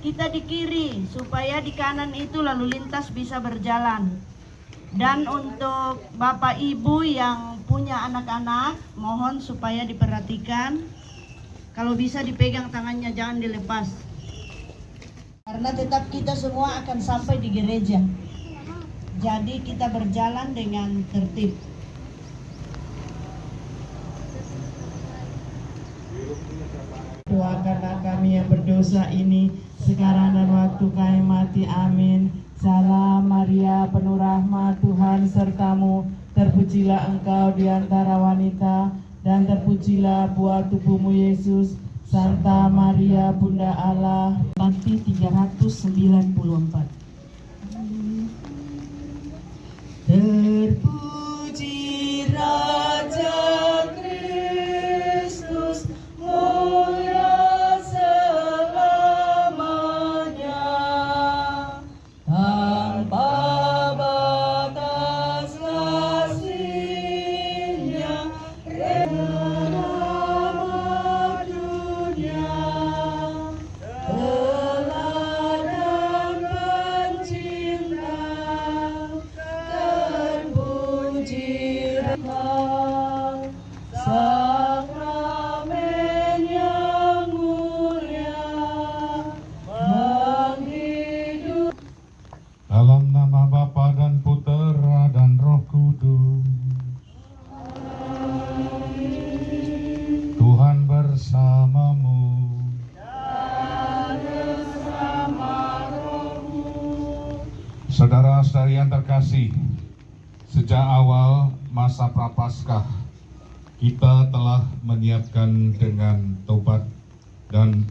kita di kiri, supaya di kanan itu lalu lintas bisa berjalan. Dan untuk Bapak Ibu yang punya anak-anak, mohon supaya diperhatikan. Kalau bisa dipegang tangannya, jangan dilepas. Karena tetap kita semua akan sampai di gereja. Jadi kita berjalan dengan tertib. Doa karena kami yang berdosa ini, sekarang dan waktu kami mati. Amin. Salam Maria, penuh rahmat, Tuhan sertamu. Terpujilah engkau di antara wanita, dan terpujilah buah tubuhmu Yesus. Santa Maria, Bunda Allah. Bakti 394. Terpuji Raja Kristus, mulia selamanya, tanpa batas kasih-Nya, rahmat dunia, teladan pencinta, terpuji sakramen yang mulia, menghidup. Dalam nama Bapa dan Putera dan Roh Kudus. Tuhan bersamamu. Saudara-saudari yang terkasih, sejak awal masa Prapaskah kita telah menyiapkan dengan tobat dan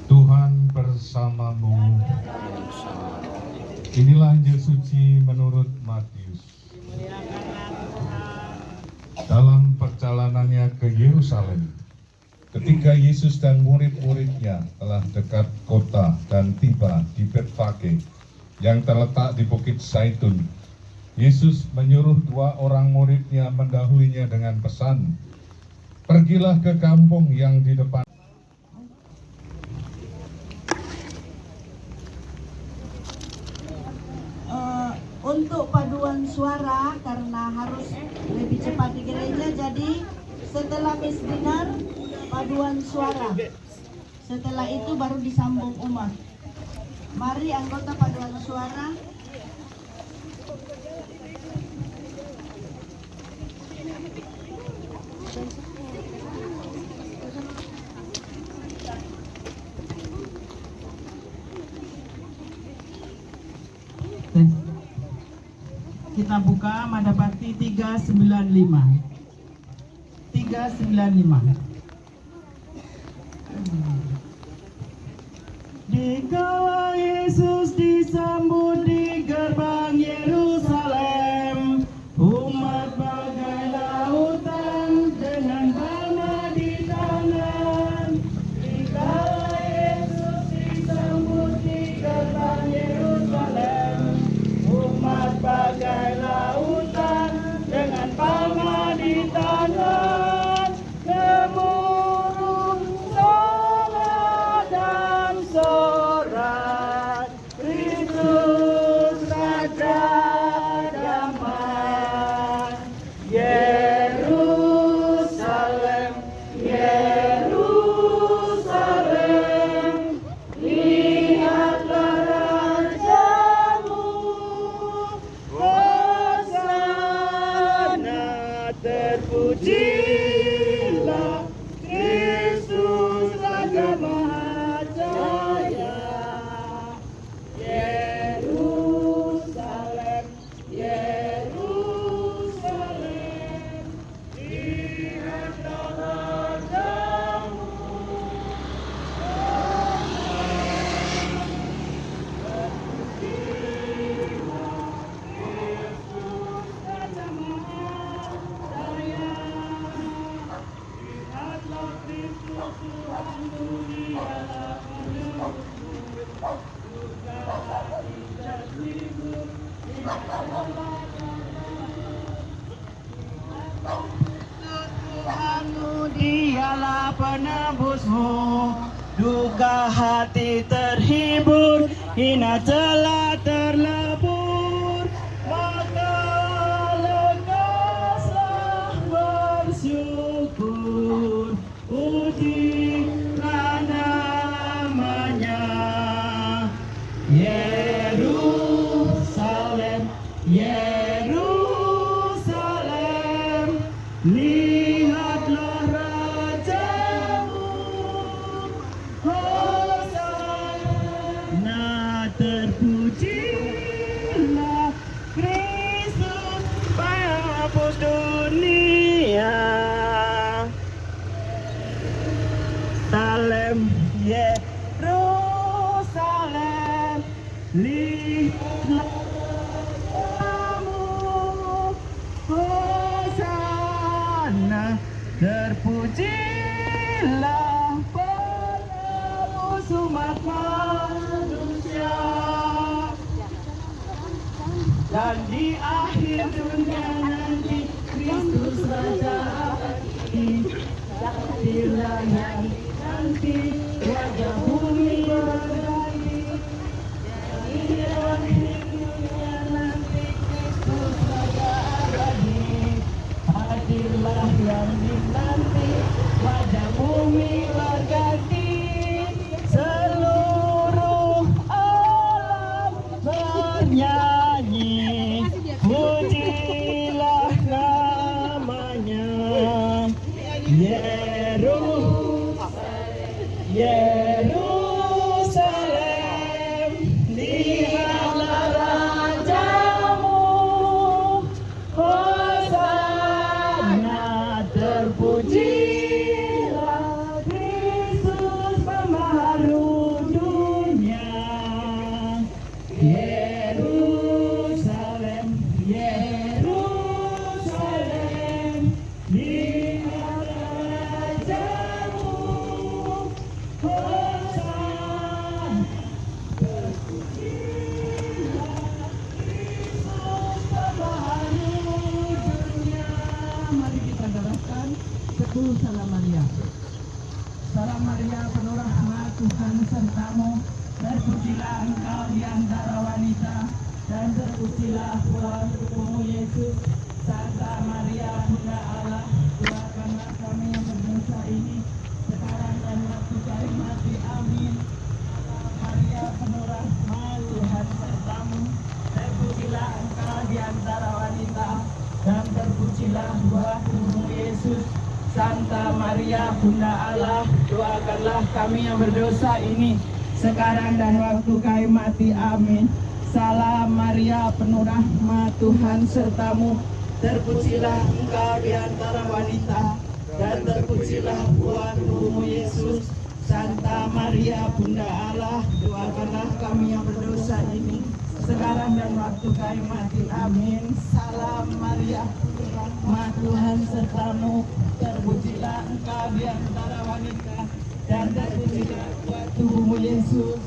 Tuhan bersamamu. Inilah Injil suci menurut Matius. Dalam perjalanannya ke Yerusalem, ketika Yesus dan murid-muridnya telah dekat kota dan tiba di Betfage yang terletak di Bukit Zaitun, Yesus menyuruh 2 orang muridnya mendahuinya dengan pesan, "Pergilah ke kampung yang di depan." Untuk paduan suara, karena harus lebih cepat di gereja, jadi setelah misdinar paduan suara, setelah itu baru disambung umat. Mari anggota paduan suara. Kita buka Madabakti 395. 395. Dikala Yesus disambut di gerbang Yerusalem, umat bagai lautan dengan panah di tangan. Tuhanku dialah penebusmu, duka hati terhibur, hina telah terlebur, maka lekaslah bersyukur, pujilah namanya. Yerusalem, Yerusalem, lihatlah rajamu, Hosana, terpujilah Kristus penghapus dunia. Salem, Yerusalem, lihatlah kamu, Hosana, terpujilah penebus umat manusia. Dan di akhir dunia nanti Kristus Raja hadirlah nanti, wajah bumi berganti. Di akhir dunia nanti Kristus Raja hadirlah yang dinanti, wajah bumi berganti. Seluruh alam bernyanyi, pujilah namanya. Yerusalem, lihatlah rajamu, Hosana, terpujilah Kristus pembaharu dunia. Yerusalem, Yerusalem, lihatlah rajamu, Hosana, terpujilah Kristus pembaharu dunia. Mari kita doakan 10 salam Maria. Salam Maria, penuh rahmat, Tuhan sertamu, terpujilah engkau di antara wanita, dan terpujilah buah tubuhmu Yesus. Santa Maria, Bunda Allah, doakanlah kami yang berdosa ini, sekarang dan waktu kami mati. Amin. Maria, penuh rahmat, Tuhan sertamu, terpujilah engkau di antara wanita, dan terpujilah buah tubuhmu Yesus. Santa Maria, Bunda Allah, doakanlah kami yang berdosa ini, sekarang dan waktu kami mati. Amin. Salam Maria, penuh rahmat, Tuhan sertamu, terpujilah engkau di antara wanita, dan terpujilah buah tubuhmu Yesus. Santa Maria, Bunda Allah, doakanlah kami yang berdosa ini, sekarang dan waktu kami mati. Amin. Salam Maria, penuh rahmat, Tuhan sertamu, terpujilah engkau di antara wanita, dan terpujilah buah tubuhmu Yesus.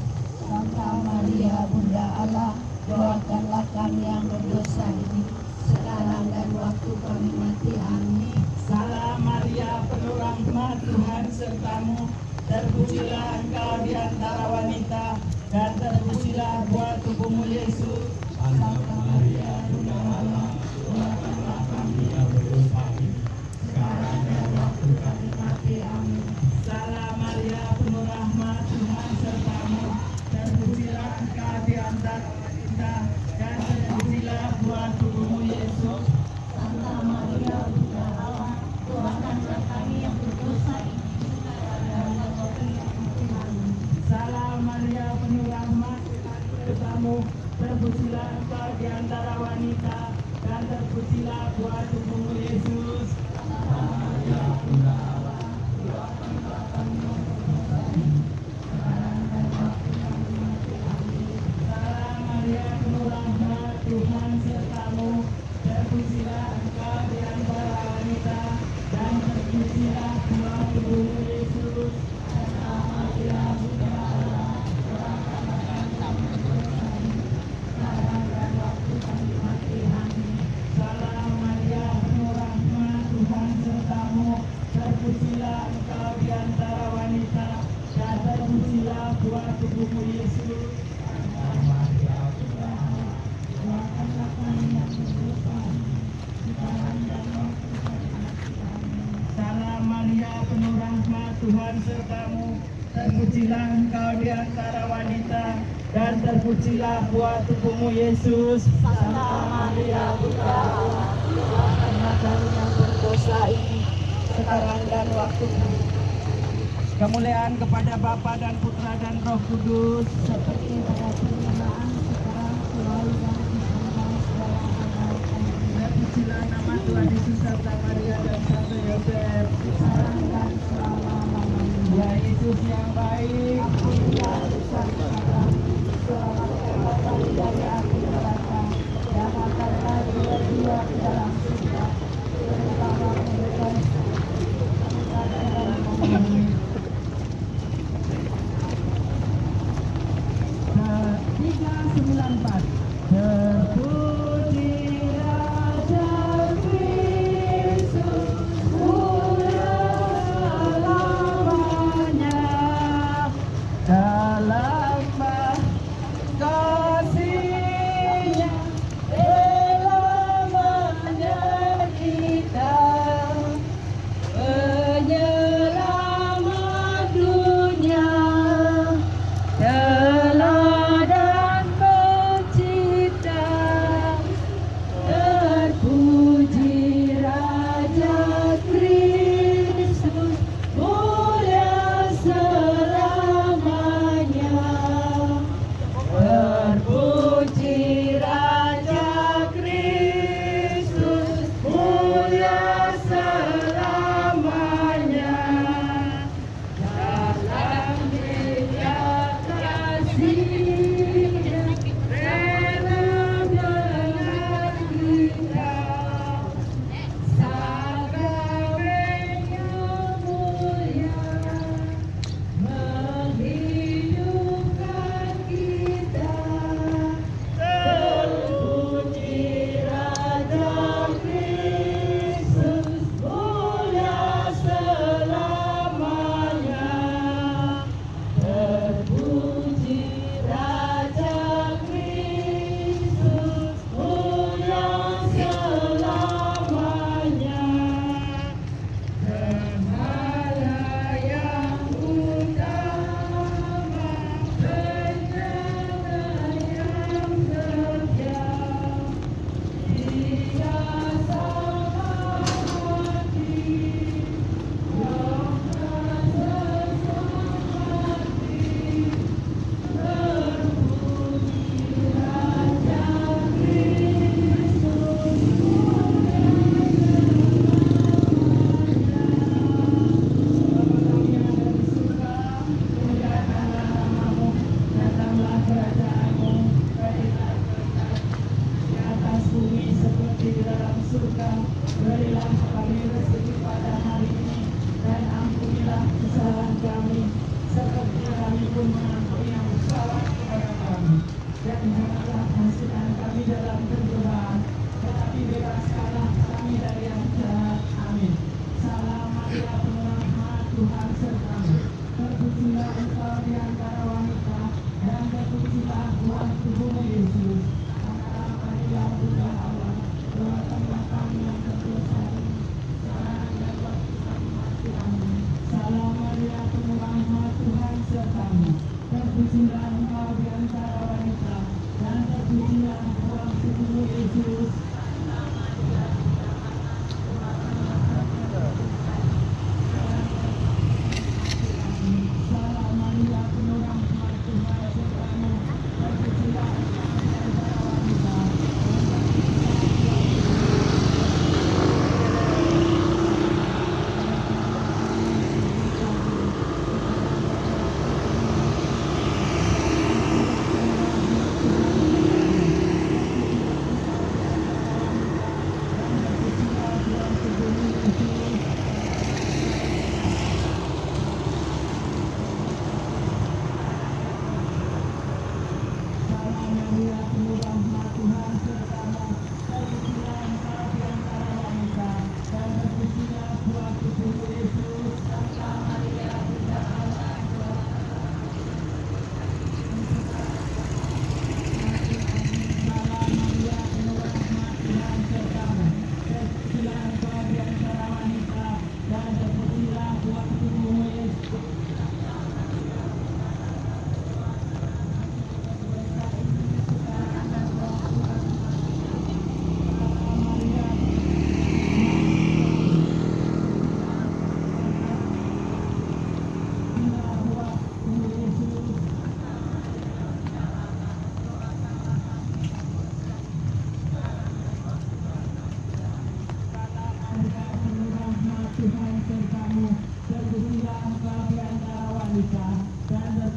Santa Maria, Bunda Allah, doakanlah kami yang berdosa ini, sekarang dan waktu kami mati. Amin. Salam Maria, penuh rahmat, Tuhan sertamu, terpujilah engkau di antara wanita, dan terpujilah buah tubuhmu Yesus. Santa Maria, Bunda Allah, doakanlah kami yang berdosa ini, sekarang dan waktu kami mati. Amin. Salam Maria, penuh rahmat, Tuhan sertamu, terpujilah engkau di antara wanita, dan terpujilah buah tubuhmu Yesus. Santa Maria, Bunda Allah, doakanlah kami yang berdosa ini, sekarang dan waktu kami mati. Amin. Salam Maria, penuh rahmat, Tuhan sertamu, terpujilah engkau di antara wanita, dan terpujilah buah tubuhmu Yesus. Salam Maria, Bunda Allah, doakanlah kami yang berdosa ini, sekarang dan waktu kami mati. Amin. Salam Maria, penuh rahmat, Tuhan sertamu, terpujilah engkau di antara wanita, dan terpujilah buah tubuhmu Yesus. buah tubuhmu Yesus. Salam Maria, penuh rahmat, Tuhan sertamu. Terpujilah engkau di antara wanita, dan terpujilah buah tubuhmu Yesus. Santa Maria, Bunda Allah, doakanlah kami yang berdosa ini, sekarang dan waktu kami. Kemuliaan kepada Bapa dan Putra dan Roh Kudus, Seperti pada permulaan, sekarang, selalu, dan di zaman segala abad. Amin. terpujilah nama Tuhan Yesus, Santa Maria dan Santo Yosef. Sekarang dan selama-lamanya. Ya Yesus yang baik, Ampunilah dosa-dosa kami, selamatkanlah kami dari api neraka, dan angkatlah jiwa-jiwa ke dalam surga, terutama mereka yang Amin. 394. Terpuji Raja Kristus, mulia selamanya. Dalam kasih-Nya rela menyerahkan penyelamat dunia. Teladan pencipta, terpuji Raja Kristus, mulia selamanya. Terpuji Raja Kristus, mulia selamanya. Dalam dia kasih-Nya rela menyerahkan sakramennya mulia, menghidupkan kita. Terpuji Raja Kristus, mulia selamanya. Terpuji Raja Kristus, mulia selamanya. Gembala yang utama, penjaga yang setia, Dia sama hati, yang datanglah kerajaanmu, berilah berkat di atas bumi seperti di dalam surga. Berilah kami rezeki pada hari ini, dan ampunilah kesalahan kami, seperti kami pun mengampuni yang bersalah kepada kami. Dan janganlah masukkan kami dalam pencobaan, tetapi bebaskanlah kami dari yang jahat. Amin. Salam Maria, penuh rahmat, Tuhan sertamu. Terpujilah engkau di antara wanita, dan terpujilah buah tubuhmu Yesus. Santa Maria, Bunda Allah, doakanlah kami yang berdosa ini, sekarang dan waktu kami mati. Amin. Salam Maria, penuh rahmat, Tuhan sertamu. Terpujilah engkau di antara wanita, dan terpujilah buah tubuhmu Yesus. Salam Maria, penuh rahmat, Tuhan sertamu. Terpujilah engkau di antara wanita, dan terpujilah buah tubuhmu Yesus. Salam Maria, penuh rahmat, Tuhan sertamu. Terpujilah engkau di antara wanita, dan terpujilah buah tubuhmu Yesus. Salam Maria, penuh rahmat, Tuhan sertamu. Terpujilah engkau di antara wanita, dan terpujilah buah tubuhmu Yesus. Salam Maria, penuh rahmat, Tuhan sertamu. Terpujilah engkau di antara wanita, dan terpujilah buah tubuhmu Yesus.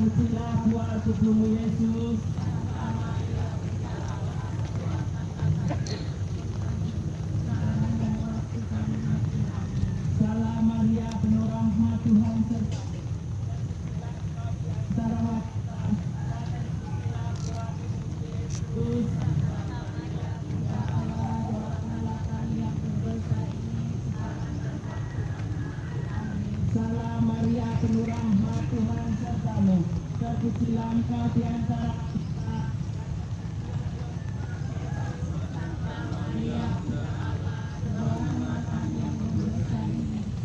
terpujilah buah tubuhmu Yesus. Salam Maria penuh rahmat Tuhan serta Salam Maria penuh rahmat Tuhan sertamu, terpujilah engkau di antara kita.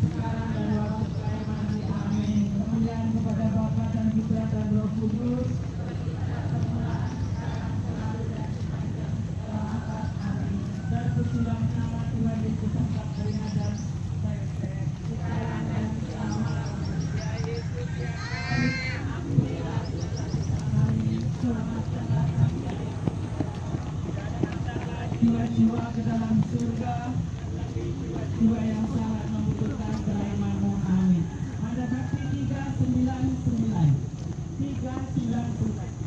Sekarang dan waktu kelahiran amin. Kemuliaan kepada Bapa dan Putra dan Roh Kudus. Terpujilah nama Tuhan Yesus angkat keringat dan jiwa-jiwa ke dalam surga, jiwa yang sangat membutuhkan kelahiranmu, amin. Ada bakti 399. 399.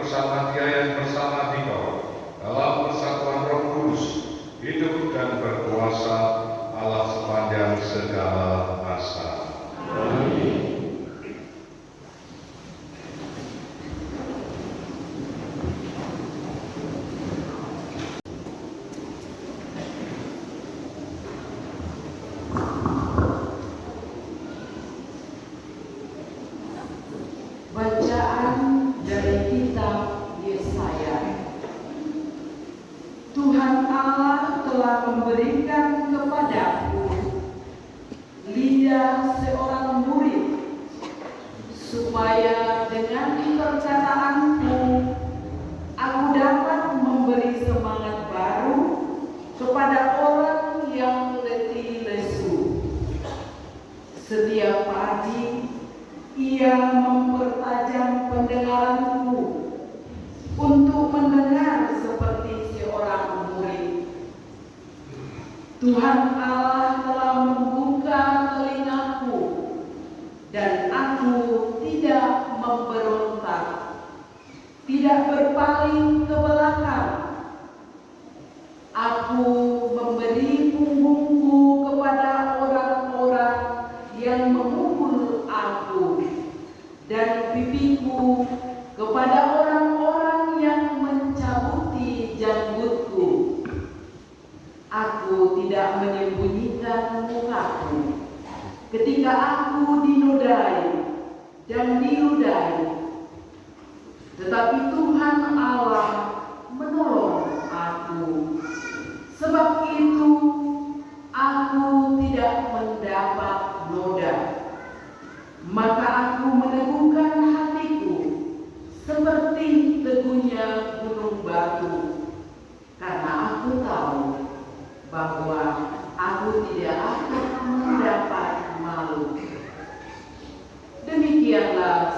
bersama Dia yang bersama Dikau dalam persatuan Roh Kudus, hidup dan berkuasa Allah sepanjang segala masa. Amin. Bacaan dari kitab Yesaya. Tuhan Allah telah memberikan kepadaku lidah seorang murid, supaya dengan perkataanku aku dapat memberi semangat baru kepada orang yang letih lesu. Setiap pagi Ia mempertajam pendengaranku untuk mendengar seperti seorang murid. Tuhan Allah telah membuka telingaku dan aku tidak memberontak, tidak berpaling ke belakang. Aku memberi punggungku kepada orang-orang yang memukul aku, dan pipiku kepada orang-orang yang mencabuti janggutku. Aku tidak menyembunyikan mukaku ketika aku dinodai dan diludahi, tetapi Tuhan Allah menolong aku. Sebab itu aku tidak mendapat noda. Maka aku meneguhkan hatiku seperti teguhnya gunung batu, karena aku tahu bahwa aku tidak akan mendapat malu. Demikianlah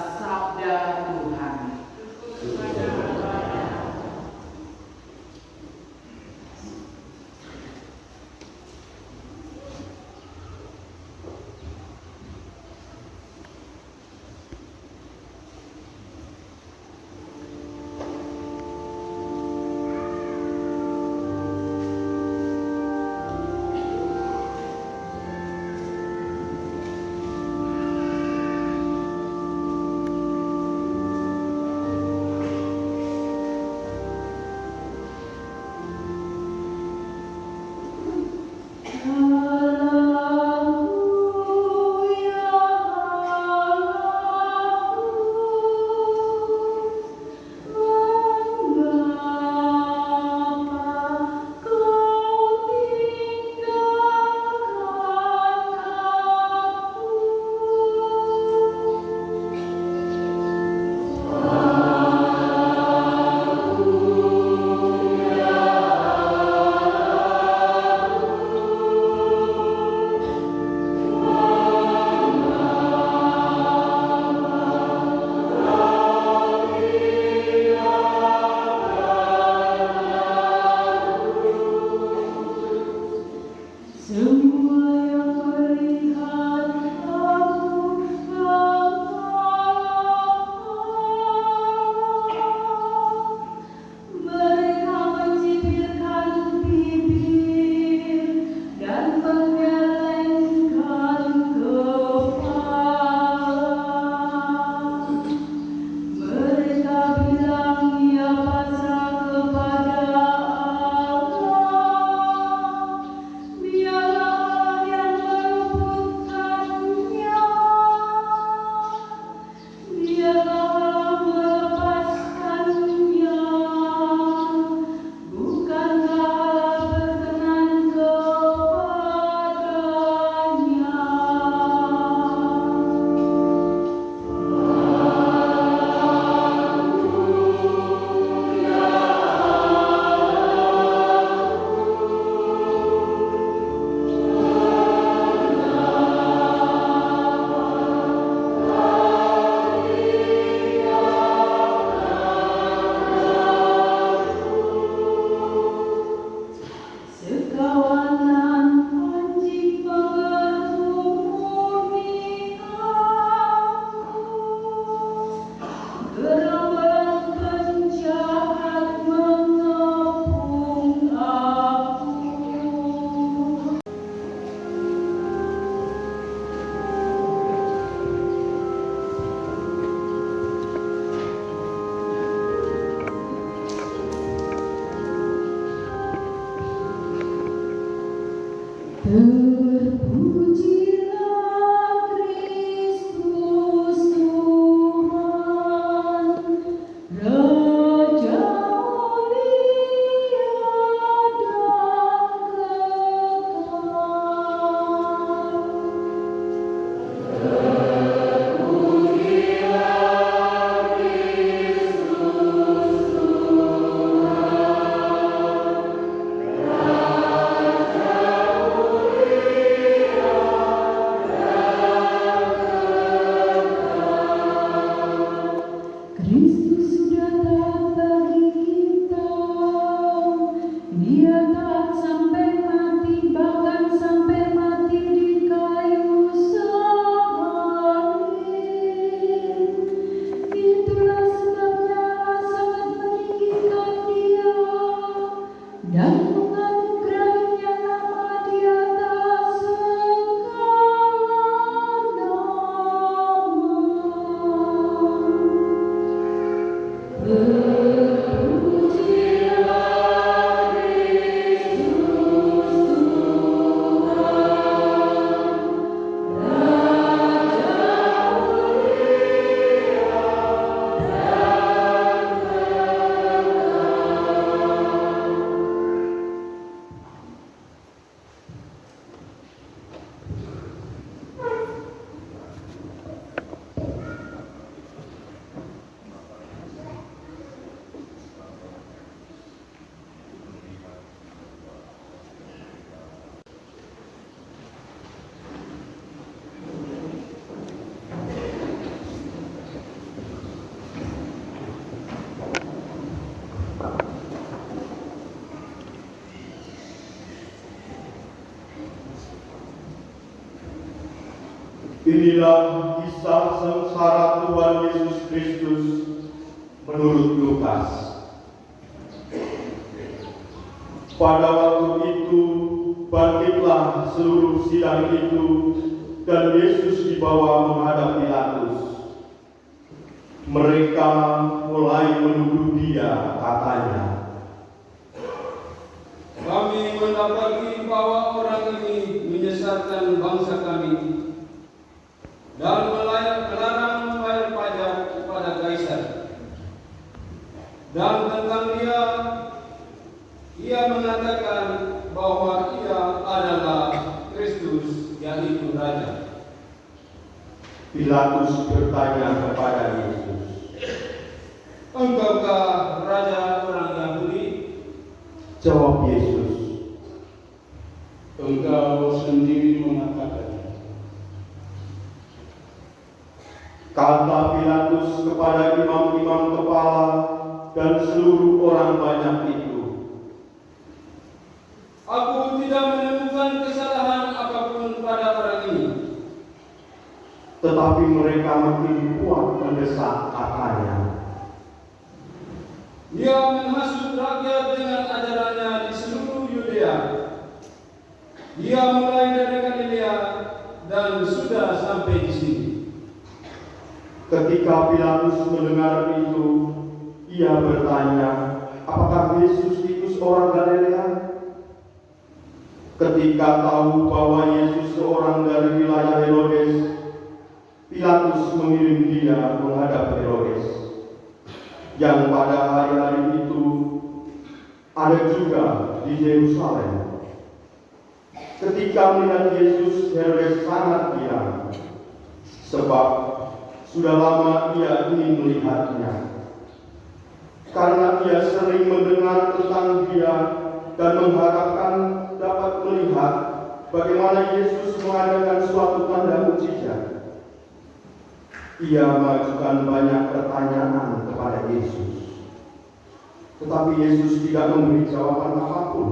Terpujilah Kristus Tuhan, Raja mulia dan Kristus sudah taat bagi kita. Dia taat sampai mati, bahkan sampai mati di kayu salib. Itulah sebabnya Allah sangat meninggikan Dia dan menganugerahinya nama di atas segala nama. Terpujilah Kristus Tuhan, Raja Inilah kisah sengsara Tuhan Yesus Kristus menurut Lukas. Pada waktu itu bangkitlah seluruh sidang itu dan Yesus dibawa menghadap Pilatus. Mereka mulai menuduh Dia, katanya, Kami mendapati bahwa orang ini menyesatkan bangsa kami dan melarang membayar pajak kepada Kaisar. Dan tentang ia mengatakan bahwa ia adalah Kristus, yaitu Raja. Pilatus bertanya kepada Yesus, Engkaukah Raja orang Yahudi? jawab Yesus, Engkau sendiri mengatakan. kata Pilatus kepada imam-imam kepala dan seluruh orang banyak itu, Aku tidak menemukan kesalahan apapun pada orang ini. tetapi mereka makin kuat mendesak, katanya, Ia menghasut rakyat dengan ajarannya di seluruh Yudea. Ia mulai dari Galilea dan sudah sampai di sini. Ketika Pilatus mendengar itu, ia bertanya, apakah Yesus itu seorang Galilea? Ketika tahu bahwa Yesus seorang dari wilayah Herodes, Pilatus mengirim Dia menghadap Herodes, yang pada hari-hari itu ada juga di Yerusalem. Ketika melihat Yesus, Herodes sangat girang, sebab sudah lama ia ingin melihatnya. Karena ia sering mendengar tentang Dia dan mengharapkan dapat melihat bagaimana Yesus mengadakan suatu tanda mukjizat. Ia mengajukan banyak pertanyaan kepada Yesus, tetapi Yesus tidak memberi jawaban apapun.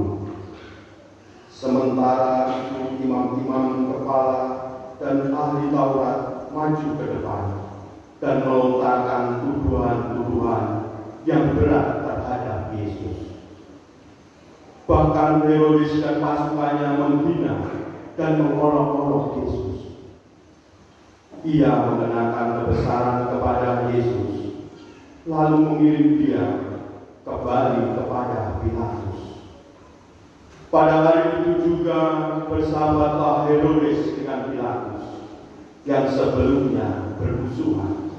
Sementara itu imam-imam kepala dan ahli Taurat maju ke depan dan melontarkan tuduhan-tuduhan yang berat terhadap Yesus. Bahkan Herodes dan pasukannya menghina dan mengolok-olok Yesus. Ia mengenakan kebesaran kepada Yesus, lalu mengirim Dia kembali kepada Pilatus. Pada hari itu juga bersahabatlah Herodes dengan Pilatus yang sebelumnya bermusuhan.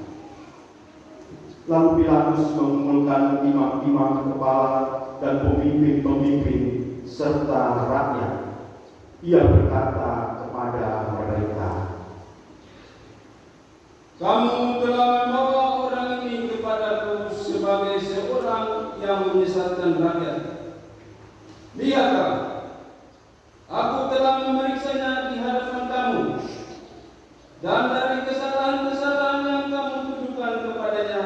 Lalu Pilatus mengumpulkan imam-imam kepala dan pemimpin-pemimpin serta rakyat. Ia berkata kepada mereka, "Kamu telah membawa orang ini kepadaku sebagai seorang yang menyesatkan rakyat. Lihatlah, aku telah memeriksanya di hadapan kamu, dan dari kesalahan-kesalahan yang kamu tujukan kepadanya,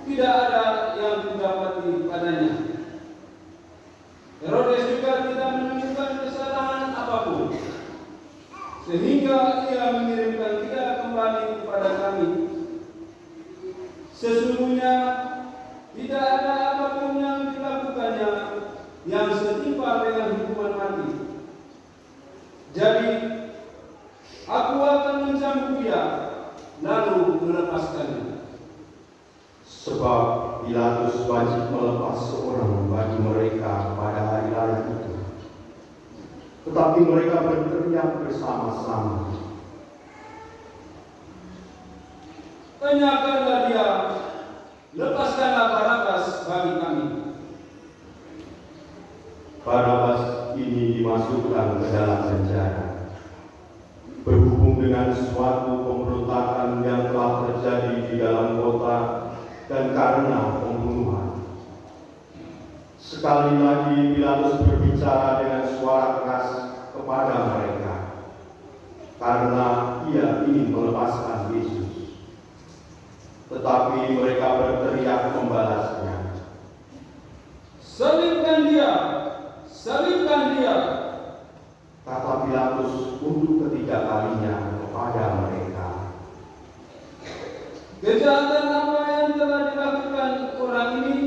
tidak ada yang kudapati padanya. Herodes juga tidak menemukan kesalahan apapun, sehingga ia mengirimkan dia kembali kepada kami. Sesungguhnya tidak ada apapun yang dilakukannya yang setimpal dengan hukuman mati. Jadi aku akan mencambuk dia, lalu melepaskannya." sebab Pilatus wajib melepas seorang bagi mereka pada hari raya itu. Tetapi mereka berteriak bersama-sama, "Tanyakanlah dia, lepaskanlah Barabas bagi kami." Barabas ini dimasukkan ke dalam penjara. Berhubung dengan suatu pemberontakan yang telah terjadi di dalam kota dan karena pembunuhan. Sekali lagi Pilatus berbicara dengan suara keras kepada mereka, karena ia ingin melepaskan Yesus. Tetapi mereka berteriak membalasnya, "Salibkan dia! Salibkan dia!" kata Pilatus untuk ketiga kalinya kepada mereka. Kejahatan apa yang telah dilakukan orang ini?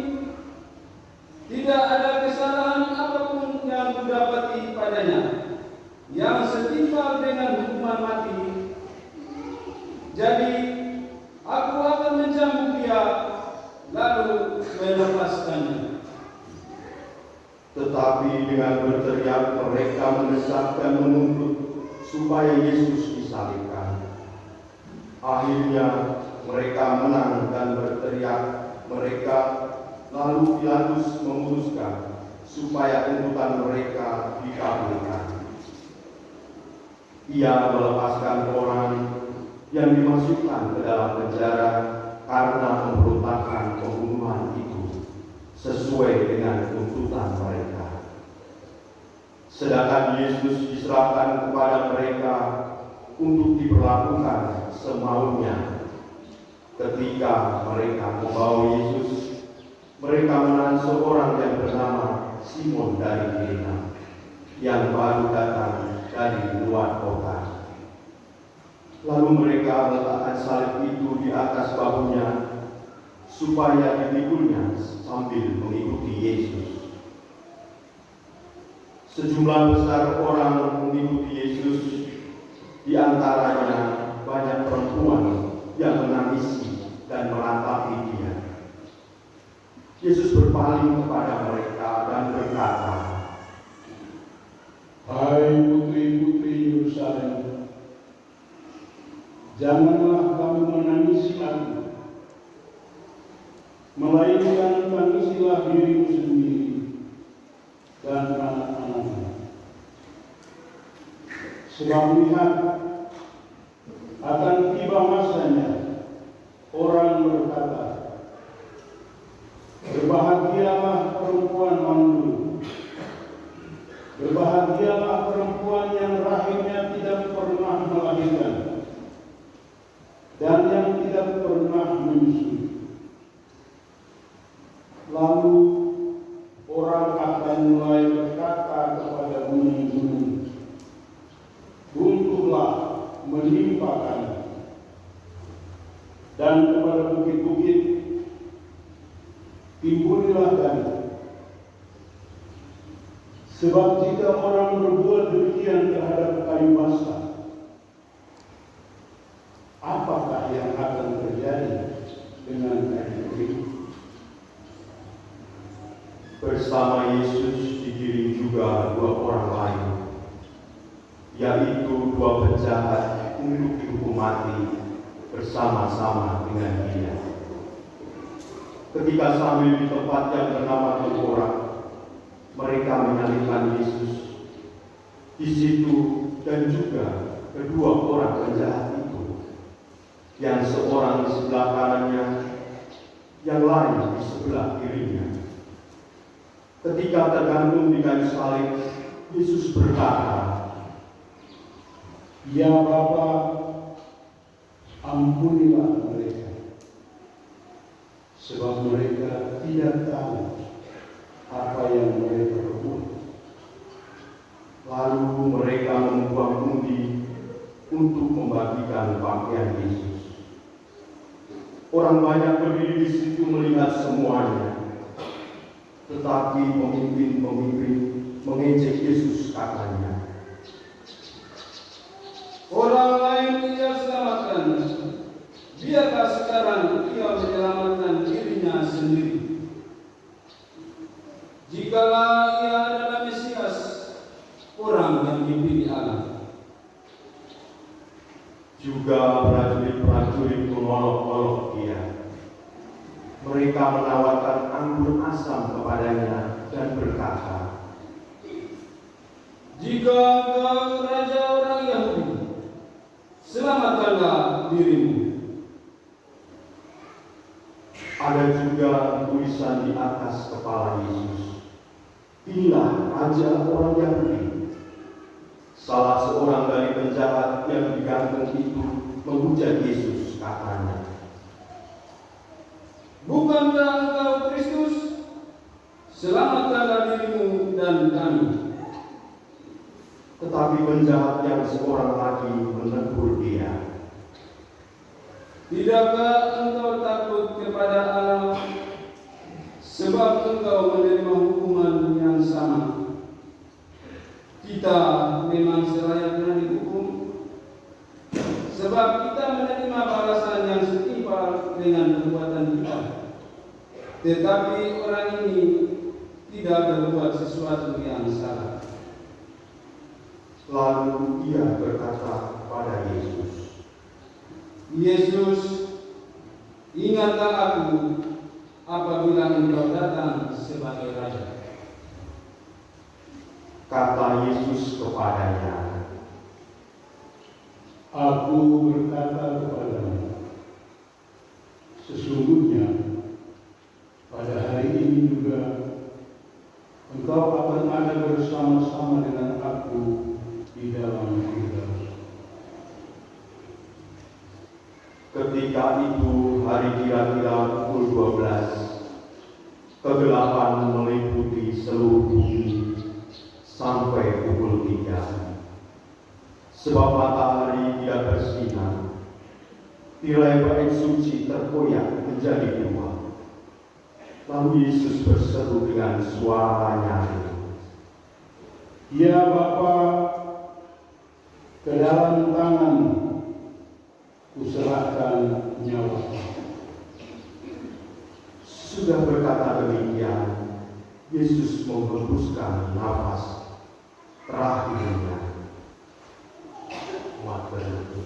Tidak ada kesalahan apapun yang kudapati padanya yang setimpal dengan hukuman mati. Jadi aku akan mencambuk dia, lalu melepaskannya. Tetapi dengan berteriak mereka mendesak dan menuntut supaya Yesus disalibkan. Akhirnya mereka menang dan berteriak mereka, lalu Pilatus memutuskan supaya tuntutan mereka dikabulkan. Ia melepaskan orang yang dimasukkan ke dalam penjara karena pemberontakan pembunuhan itu sesuai dengan tuntutan mereka. Sedangkan Yesus diserahkan kepada mereka untuk diperlakukan semaunya. Ketika mereka membawa Yesus, mereka menahan seorang yang bernama Simon dari Kirene, yang baru datang dari luar kota. Lalu mereka meletakkan salib itu di atas bahunya, supaya dipikulnya sambil mengikuti Yesus. Sejumlah besar orang mengikuti Yesus, di antaranya banyak perempuan yang menangisi dan meratapi dia. Yesus berpaling kepada mereka dan berkata, "Hai putri-putri Yerusalem, janganlah kamu menangisi aku, melainkan tangisilah dirimu sendiri dan anak-anakmu. Sebab lihat, akan tiba masanya orang berkata, berbahagialah perempuan mandul, berbahagialah perempuan yang rahimnya tidak pernah melahirkan dan yang tidak pernah menyusui. Lalu orang akan mulai berkata kepada gunung-gunung, runtuhlah menimpakan, dan kepada bukit-bukit, timbullah dari. Sebab jika orang berbuat demikian terhadap kayu basah, apakah yang akan terjadi dengan kayu kering?" bersama Yesus di digiring juga 2 orang lain, yaitu 2 penjahat untuk dihukum mati bersama-sama dengan dia. Ketika sambil di tempat yang bernama Golgota, mereka menyalibkan Yesus. Di situ dan juga kedua orang penjahat itu, yang seorang di sebelah kanannya, yang lain di sebelah kirinya. Ketika tergantung di kayu salib, Yesus berkata, "Ya Bapa, ampunilah mereka, sebab mereka tidak tahu apa yang mereka perbuat." Lalu mereka membuang undi untuk membagikan pakaian Yesus. Orang banyak berdiri di situ melihat semuanya, tetapi pemimpin-pemimpin mengejek Yesus, katanya, Orang lain ia selamatkan, biarlah sekarang ia menyelamatkan dirinya sendiri. Jikalau ia adalah Mesias, orang yang dipilih Allah. Juga prajurit-prajurit mengolok-olok dia. Mereka menawarkan anggur asam kepadanya dan berkata, Jika engkau raja orang Yahudi, selamatkanlah dirimu. ada juga tulisan di atas kepala Yesus, "Inilah Raja orang Yahudi." Salah seorang dari penjahat yang digantung itu menghujat Yesus, katanya, Bukankah engkau Kristus? Selamatkanlah dirimu dan kami. Tetapi penjahat yang seorang lagi menegur dia, Tidakkah engkau takut kepada Allah, sebab engkau menerima hukuman yang sama? Kita memang selayaknya dihukum, sebab kita menerima balasan yang setimpal dengan perbuatan kita. Tetapi orang ini tidak berbuat sesuatu yang salah. lalu ia berkata kepada Yesus, Yesus, ingatlah aku apabila engkau datang sebagai Raja. kata Yesus kepadanya, Aku berkata kepadamu, sesungguhnya pada hari ini juga engkau akan ada bersama-sama dengan aku di dalam Firdaus. Ketika itu hari kira-kira pukul 12, kegelapan meliputi seluruh bumi sampai pukul 3. Sebab matahari tidak bersinar, tirai bait suci terkoyak menjadi 2. Lalu Yesus berseru dengan suara nyaring, Ya Bapa, ke dalam tangan kuserahkan nyawaku. Sudah berkata demikian, Yesus menghembuskan nafas terakhirnya. Umat berlutut.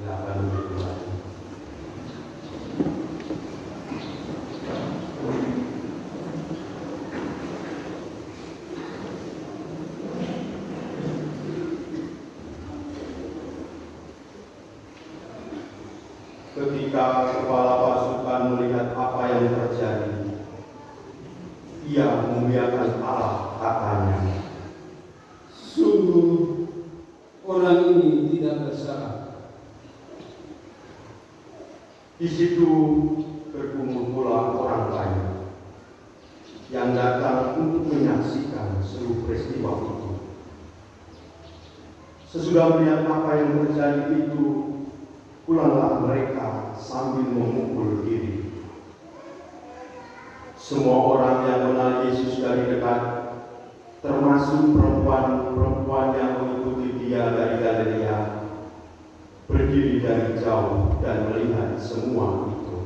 Silakan duduk kembali. Ketika kepala pasukan melihat apa yang terjadi, ia memuliakan Allah, katanya, Sungguh orang ini tidak bersalah. Di situ berkumpul pula orang seluruh peristiwa itu. Sesudah melihat apa yang terjadi itu, pulanglah mereka sambil memukul diri. Semua orang yang mengenal Yesus dari dekat, termasuk perempuan-perempuan yang mengikuti Dia dari Galilea, berdiri dari jauh dan melihat semua itu.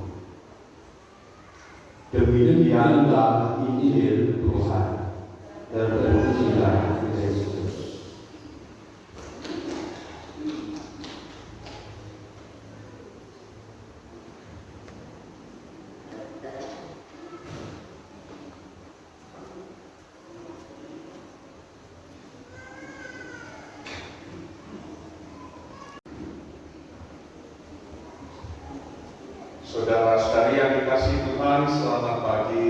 Demikianlah Injil Tuhan. Terpujilah Yesus. Saudara-saudari yang dikasihi Tuhan, selamat pagi.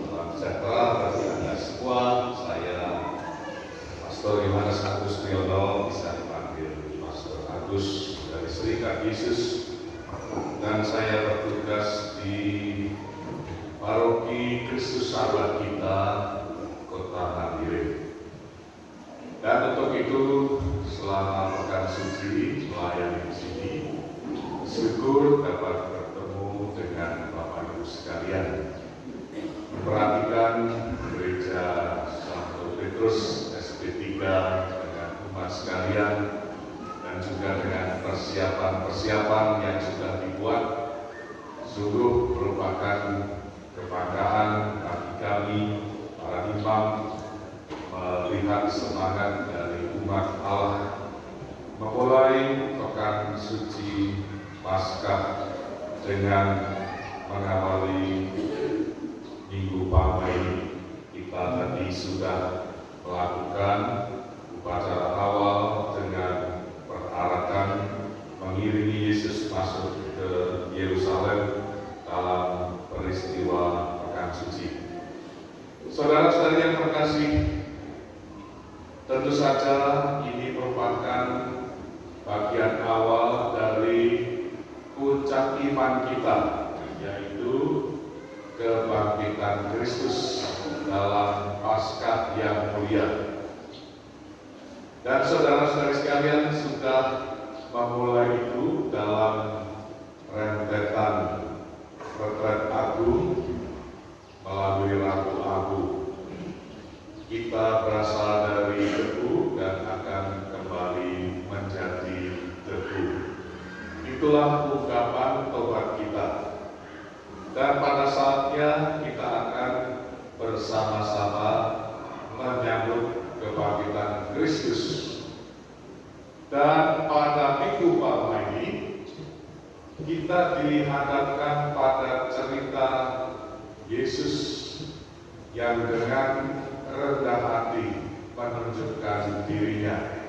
Salam sejahtera bagi Anda semua. Saya Pastor Yohanes Agus Priyono, bisa dipanggil Pastor Agus dari Serikat Yesus, dan saya bertugas di Paroki Kristus Sahabat Kita, Kota Nangire. Dan untuk itu, selama pekan suci melayani di sini, syukur dapat bertemu dengan Bapak Ibu sekalian, memperhatikan gereja Santo Petrus SP3 dengan umat sekalian, dan juga dengan persiapan-persiapan yang sudah dibuat. Sungguh merupakan kebanggaan bagi kami para imam melihat semangat dari umat Allah memulai pekan suci Paskah dengan mengawali Minggu Palma ini. Kita tadi sudah melakukan upacara awal dengan perarakan mengiringi Yesus masuk ke Yerusalem dalam peristiwa pekan suci. Saudara-saudari yang terkasih, tentu saja ini merupakan bagian awal dari puncak iman kita, yaitu kebangkitan Kristus dalam Paskah yang mulia. Dan saudara-saudari sekalian sudah memulai itu dalam rentetan retret agung melalui Ratu Abu. Kita berasal dari debu dan akan kembali menjadi debu. Itulah ungkapan tobat kita. Dan pada saatnya kita akan bersama-sama menyambut kebangkitan Kristus. Dan pada Minggu Palma ini kita dihadapkan pada cerita Yesus yang dengan rendah hati menunjukkan dirinya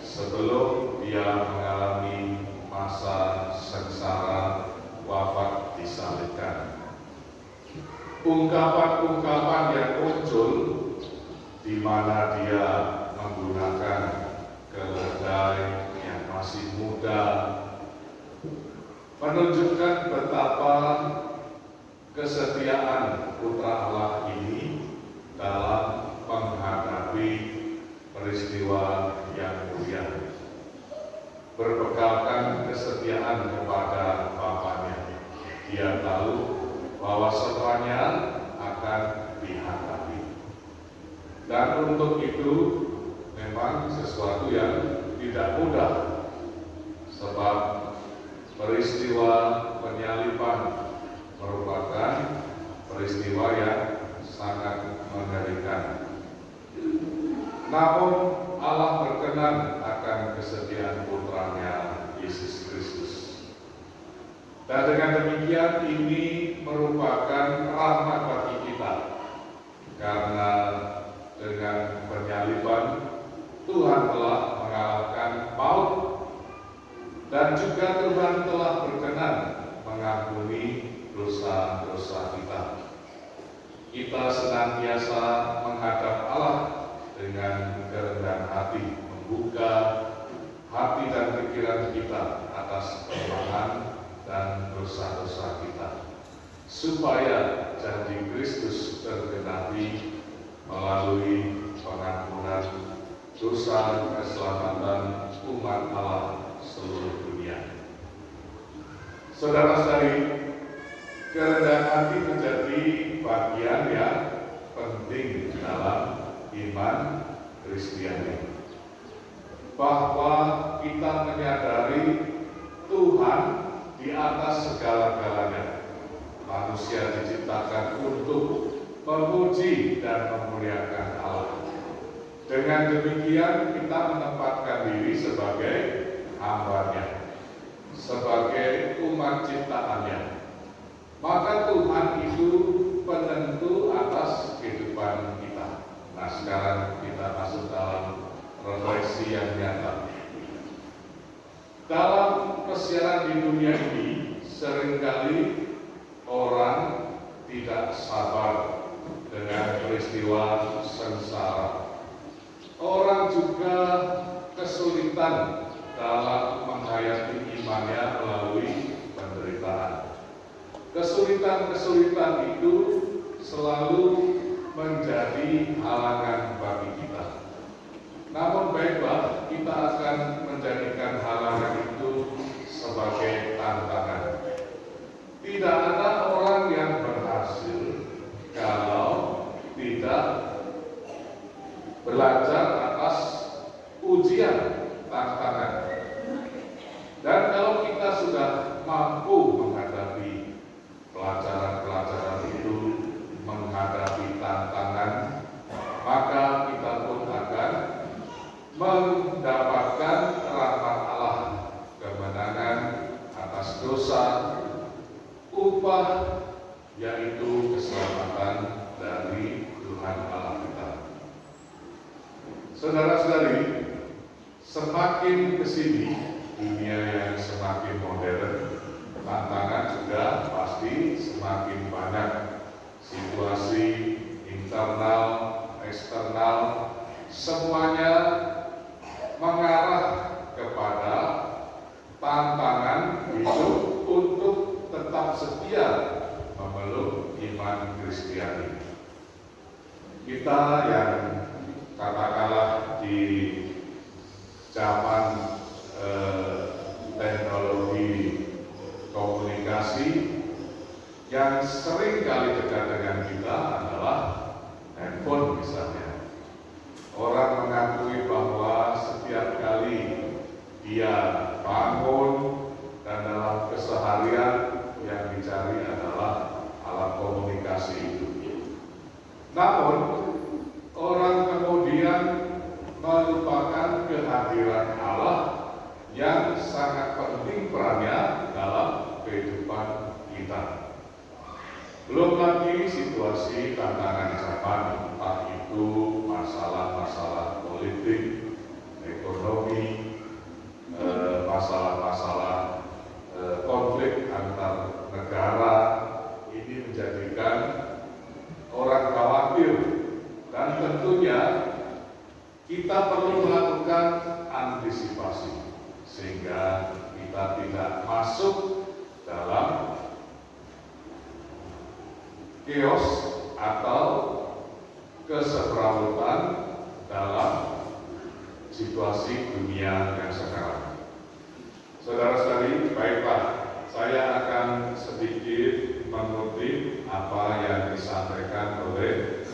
sebelum dia mengalami masa sengsara wafat disalibkan. Ungkapan-ungkapan yang muncul di mana dia menggunakan keledai yang masih muda menunjukkan betapa kesetiaan Putra Allah ini dalam menghadapi peristiwa yang mulia, berbekalkan kesetiaan kepada Bapaknya. Dia tahu bahwa semuanya akan dihadapi, dan untuk itu memang sesuatu yang tidak mudah, sebab peristiwa penyaliban merupakan peristiwa yang sangat mengerikan. Namun Allah berkenan akan kesetiaan putranya Yesus Kristus. Dan dengan demikian ini merupakan rahmat bagi kita, karena dengan penyaliban Tuhan telah mengalahkan maut, dan juga Tuhan telah berkenan mengampuni dosa-dosa kita. Kita senantiasa menghadap Allah dengan kerendahan hati, membuka hati dan pikiran kita atas kelemahan dan dosa-dosa kita, supaya janji Kristus tergenapi melalui pengampunan dosa keselamatan umat Allah seluruh dunia. Saudara-saudari, kerendahan hati menjadi bagian yang penting dalam iman Kristiani. Bahwa kita menyadari Tuhan di atas segala-galanya. Manusia diciptakan untuk memuji dan memuliakan Allah. Dengan demikian kita menempatkan diri sebagai hamba-Nya, sebagai umat ciptaannya. Maka Tuhan itu penentu atas kehidupan kita. Nah, sekarang kita masuk dalam refleksi yang nyata. Dalam pesiaran di dunia ini, seringkali orang tidak sabar dengan peristiwa sengsara. Orang juga kesulitan dalam menghayati imannya melalui penderitaan. Kesulitan-kesulitan itu selalu menjadi halangan bagi kita. Namun baiklah, kita akan menjadikan halangan itu sebagai tantangan. Tidak ada orang yang berhasil kalau tidak belajar atas ujian tantangan. Dan kalau kita sudah mampu menghadapi pelajaran-pelajaran itu, menghadapi tantangan, maka kita pun akan mendapatkan rahmat Allah, kemenangan atas dosa, upah yaitu keselamatan dari Tuhan Allah kita. Saudara-saudari, semakin kesini dunia yang semakin modern, tantangan juga pasti semakin banyak. Situasi internal, eksternal, semuanya mengarah kepada tantangan hidup untuk tetap setia memeluk iman Kristiani. Kita yang katakanlah di zaman teknologi komunikasi, yang sering kali dekat dengan kita adalah handphone misalnya. Orang mengakui bahwa setiap kali dia bangun dan dalam keseharian yang dicari adalah alat komunikasi itu. Namun orang kemudian melupakan kehadiran Allah yang sangat penting perannya dalam kehidupan kita. Belum lagi situasi tantangan zaman, entah itu masalah-masalah politik, ekonomi, masalah-masalah konflik antar negara, ini menjadikan orang khawatir, dan tentunya kita perlu melakukan antisipasi sehingga kita tidak masuk dalam chaos atau kesemerawutan dalam situasi dunia yang sekarang. Saudara-saudari, baiklah, saya akan sedikit mengutip apa yang disampaikan oleh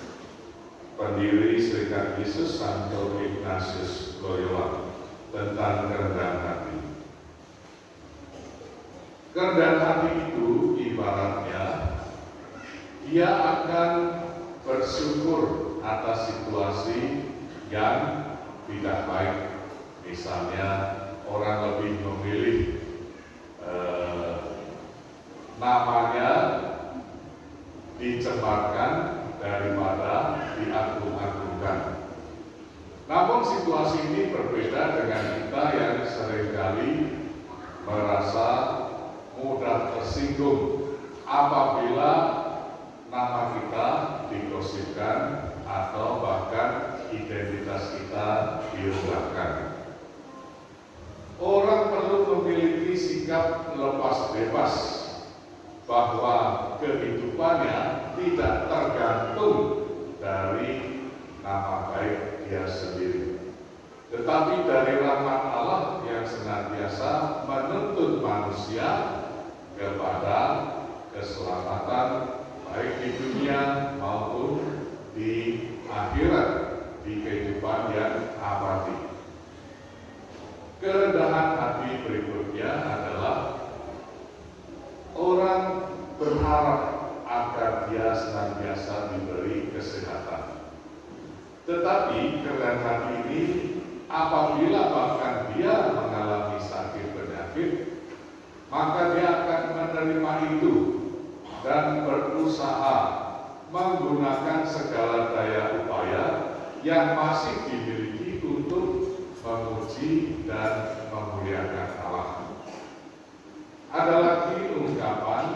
pendiri Serikat Yesus Santo Ignatius Loyola tentang kerendahan hati. Kerendahan hati itu ibaratnya dia akan bersyukur atas situasi yang tidak baik. Misalnya orang lebih memilih namanya dicemarkan daripada diagung-agungkan. Namun situasi ini berbeda dengan kita yang seringkali merasa mudah tersinggung apabila nama kita digosipkan atau bahkan identitas kita diungkapkan. Orang perlu memiliki sikap lepas bebas bahwa kehidupannya tidak tergantung dari nama baik Dia sendiri, tetapi dari rahmat Allah yang senantiasa menuntut manusia kepada keselamatan baik di dunia maupun di akhirat, di kehidupan yang abadi. Kerendahan hati berikutnya adalah orang berharap agar dia senantiasa diberi kesehatan. Tetapi kerendahan hati ini apabila bahkan dia mengalami sakit penyakit, maka dia akan menerima itu dan berusaha menggunakan segala daya upaya yang masih dimiliki untuk memuji dan memuliakan Allah. Ada lagi ungkapan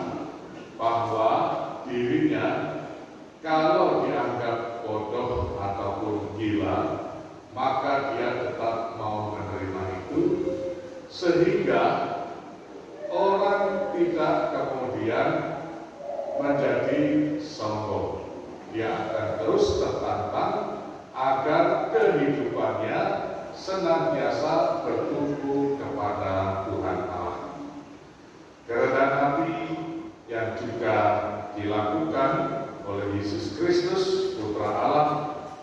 bahwa dirinya kalau dianggap bodoh ataupun gila, maka dia tetap mau menerima itu, sehingga orang tidak kemudian menjadi sombong. Dia akan terus tertantang agar kehidupannya senantiasa bertumbuh kepada Tuhan Allah. Kerendahan hati yang juga dilakukan oleh Yesus Kristus, Putra Allah,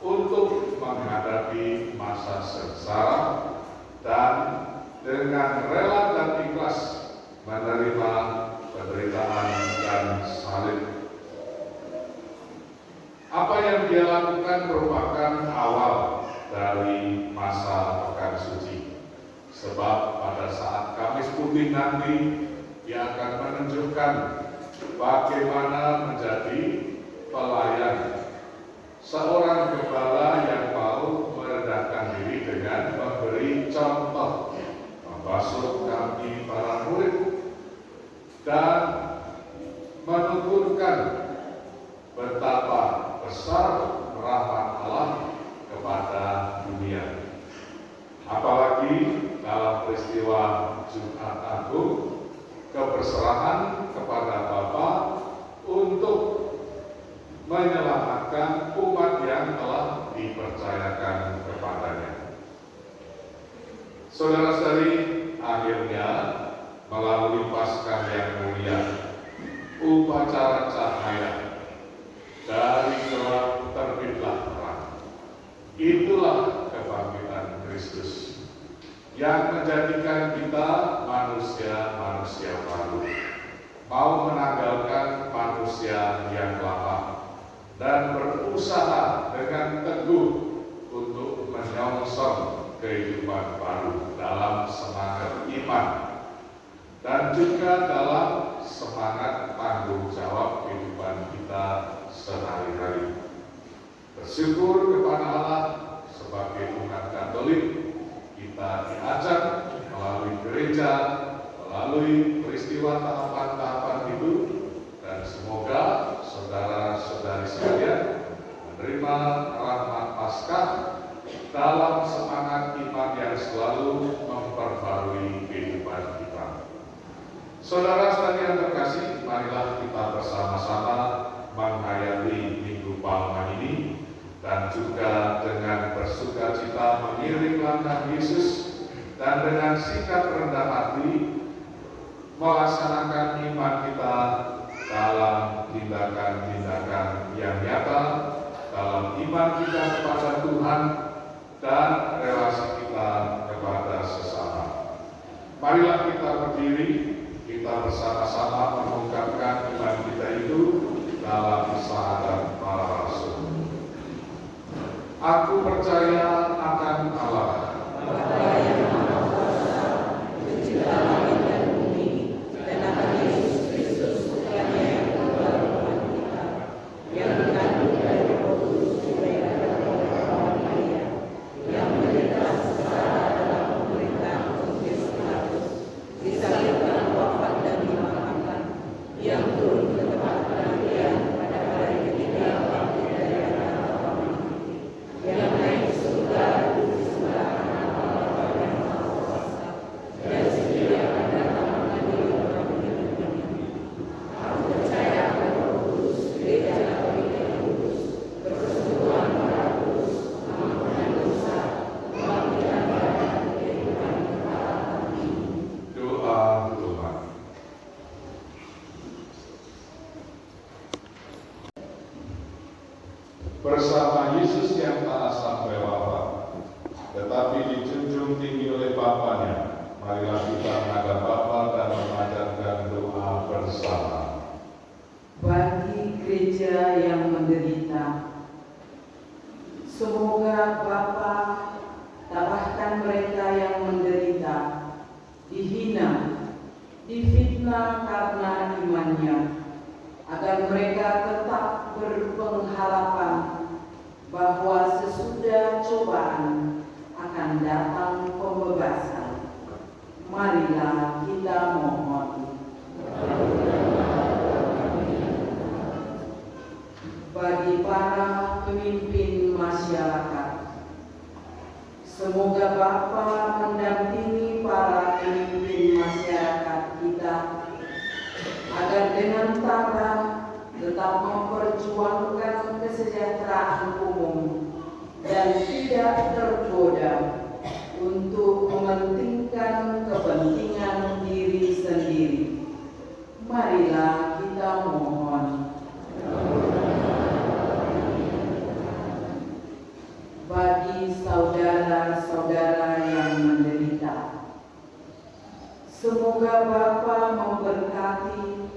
untuk menghadapi masa sengsara dan dengan rela dan ikhlas menerima penderitaan dan salib. Apa yang dia lakukan merupakan awal dari masa pekan suci, sebab pada saat Kamis Putih nanti dia akan menunjukkan bagaimana menjadi pelayan, seorang gembala yang mau merendahkan diri dengan memberi contoh, membasuh kaki para murid dan menuturkan betapa besar rahmat Allah kepada dunia. Apalagi dalam peristiwa Jumat Agung, keberserahan kepada Bapa untuk menyelamatkan umat yang telah dipercayakan kepadanya. Saudara-saudari, akhirnya melalui Paskah yang mulia, upacara cahaya dari gelap terbitlah terang. Itulah kebangkitan Kristus yang menjadikan kita manusia-manusia baru, mau menanggalkan manusia yang lama dan berusaha dengan teguh untuk menyongsong kehidupan baru dalam semangat iman dan juga dalam semangat tanggung jawab kehidupan kita sehari-hari. Bersyukur kepada Allah, sebagai umat Katolik kita diajak melalui gereja, melalui peristiwa tahapan-tahapan hidup, dan semoga saudara-saudari sekalian menerima rahmat Paskah dalam semangat iman yang selalu memperbarui kehidupan kita. Saudara-saudari yang terkasih, marilah kita bersama-sama menghayati Minggu Palma ini dan juga dengan bersukacita mengiring langkah Yesus dan dengan sikap rendah hati melaksanakan iman kita dalam tindakan-tindakan yang nyata, dalam iman kita kepada Tuhan dan relasi kita kepada sesama. Marilah kita berdiri, kita bersama-sama mengungkapkan iman kita itu dalam syahadat para rasul. Aku percaya akan Allah, dihina, difitnah karena imannya, agar mereka tetap berpengharapan bahwa sesudah cobaan akan datang pembebasan. Marilah kita mohon. Bagi para pemimpin masyarakat, semoga Bapa mendampingi para pemimpin masyarakat kita agar dengan tabah tetap memperjuangkan kesejahteraan umum dan tidak tergoda untuk mementingkan kepentingan diri sendiri. Marilah kita mohon. Bagi saudara-saudara yang menderita, semoga Bapa memberkati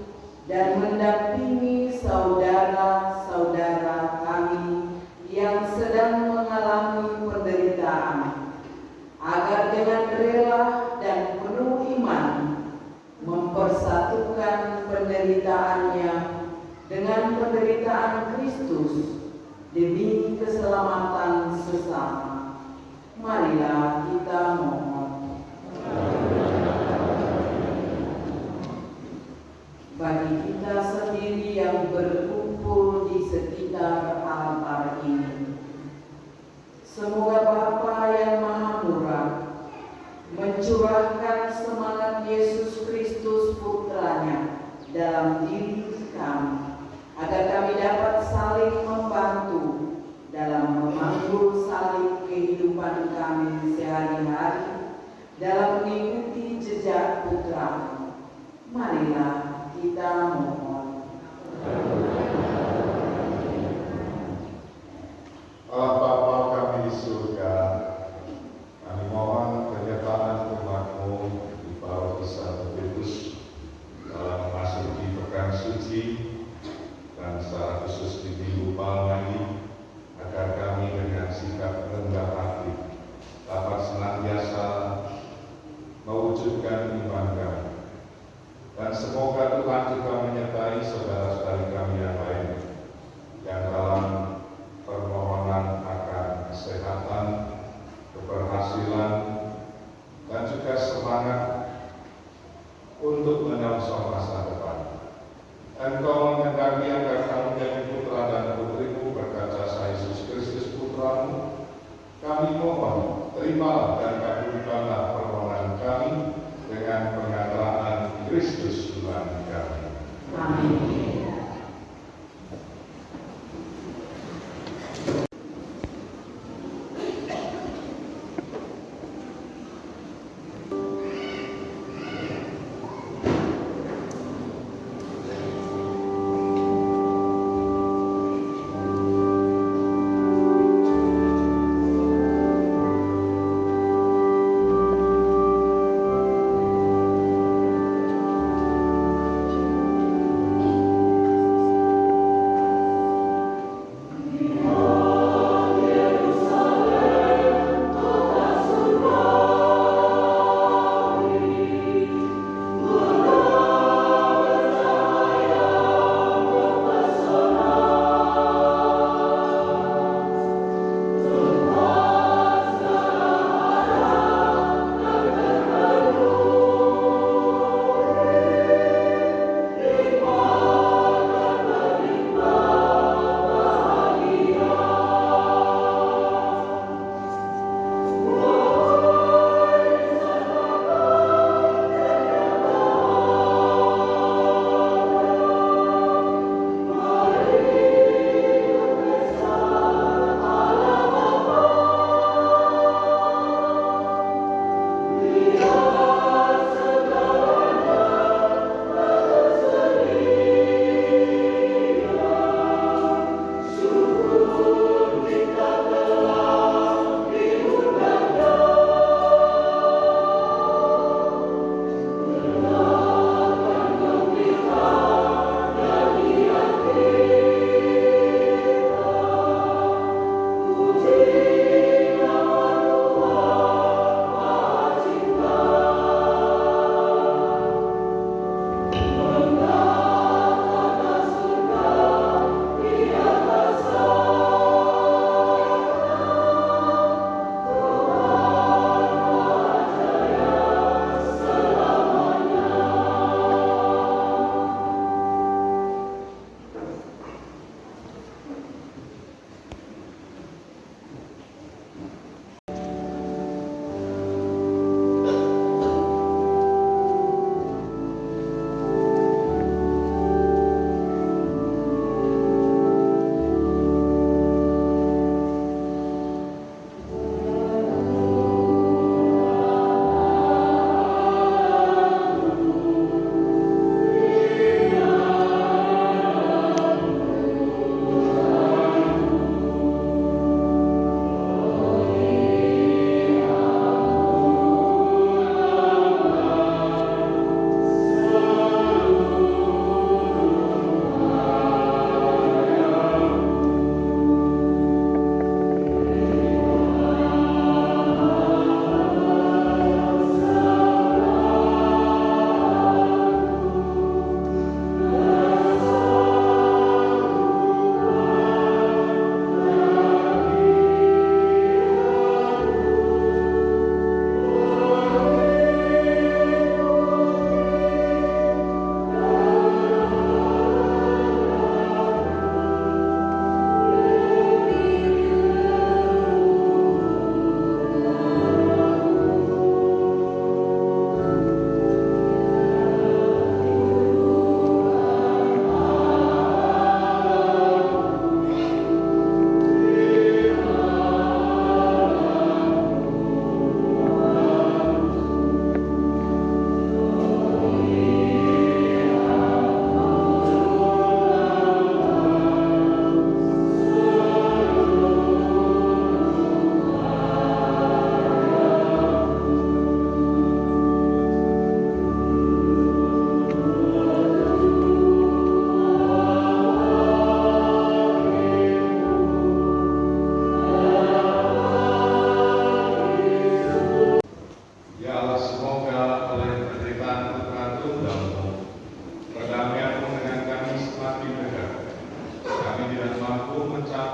dan mendampingi saudara-saudara kami yang sedang mengalami penderitaan, agar dengan rela dan penuh iman mempersatukan penderitaannya dengan penderitaan Kristus demi keselamatan sesama. Marilah kita mohon. Bagi kita sendiri yang berkumpul di sekitar altar ini, semoga Bapa yang Maha Murah mencurahkan semangat Yesus Kristus Putranya dalam diri kami, agar kami dapat saling membantu dalam memanggul salib kehidupan kami sehari-hari dalam mengikuti jejak Putra. Marilah kita mohon. Allah Bapa kami di surga, kami mohon penyertaan umat-Mu di bawah Sang Petrus dalam memasuki pekan suci dan secara khusus di Minggu Palmani, agar kami dengan sikap rendah hati dapat senantiasa mewujudkan iman kami. Dan semoga Tuhan juga menyertai saudara-saudari kami yang lain yang dalam permohonan akan kesehatan, keberhasilan, dan juga semangat untuk menyongsong masa depan. Engkau menghendaki agar kami menjadi putra dan putrimu berkat jasa Yesus Kristus Putramu. Kami mohon, terimalah dan kabulkanlah permohonan kami dengan pengantaraan Kristus Tuhan kami. Amin.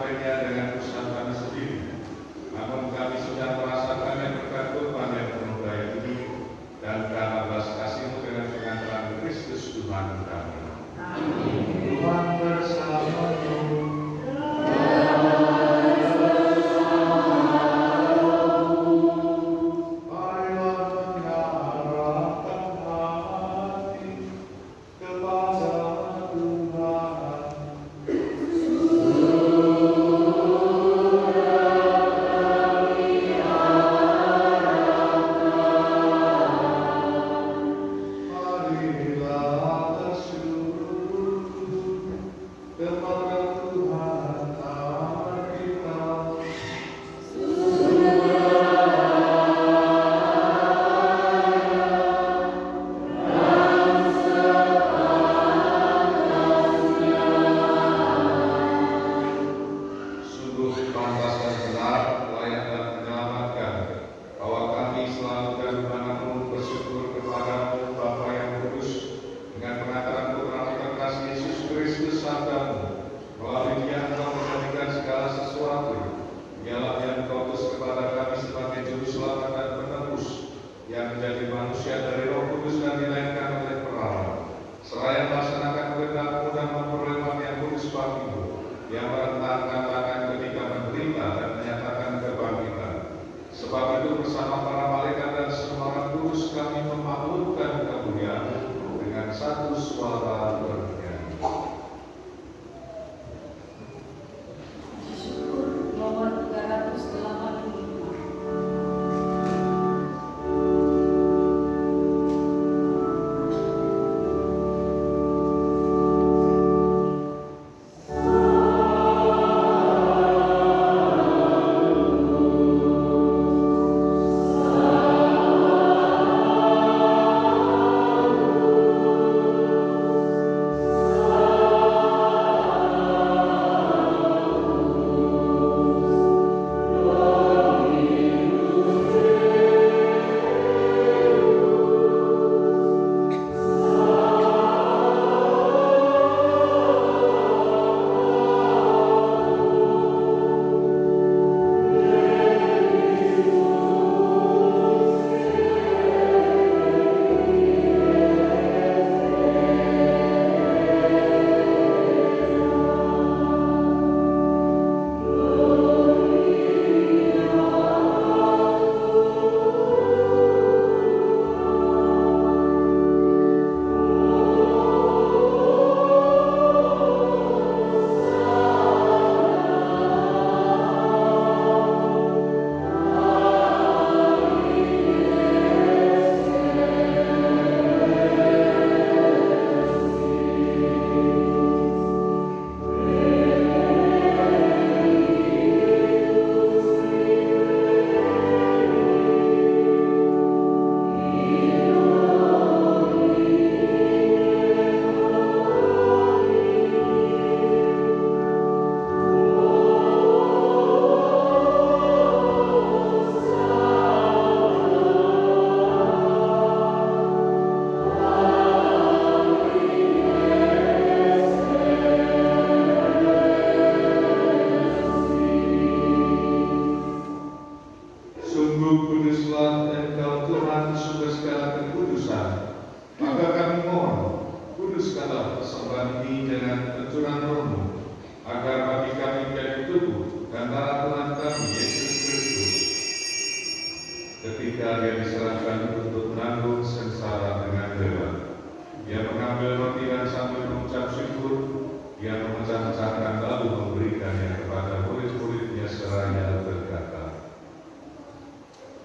menyembahnya dengan usaha kami sendiri, namun kami sudah merasakannya berkat Tuhan yang penuh daya ini dan karena belas kasih-Mu dengan pengantaran Kristus Tuhan kami. Tuhan bersama-mu.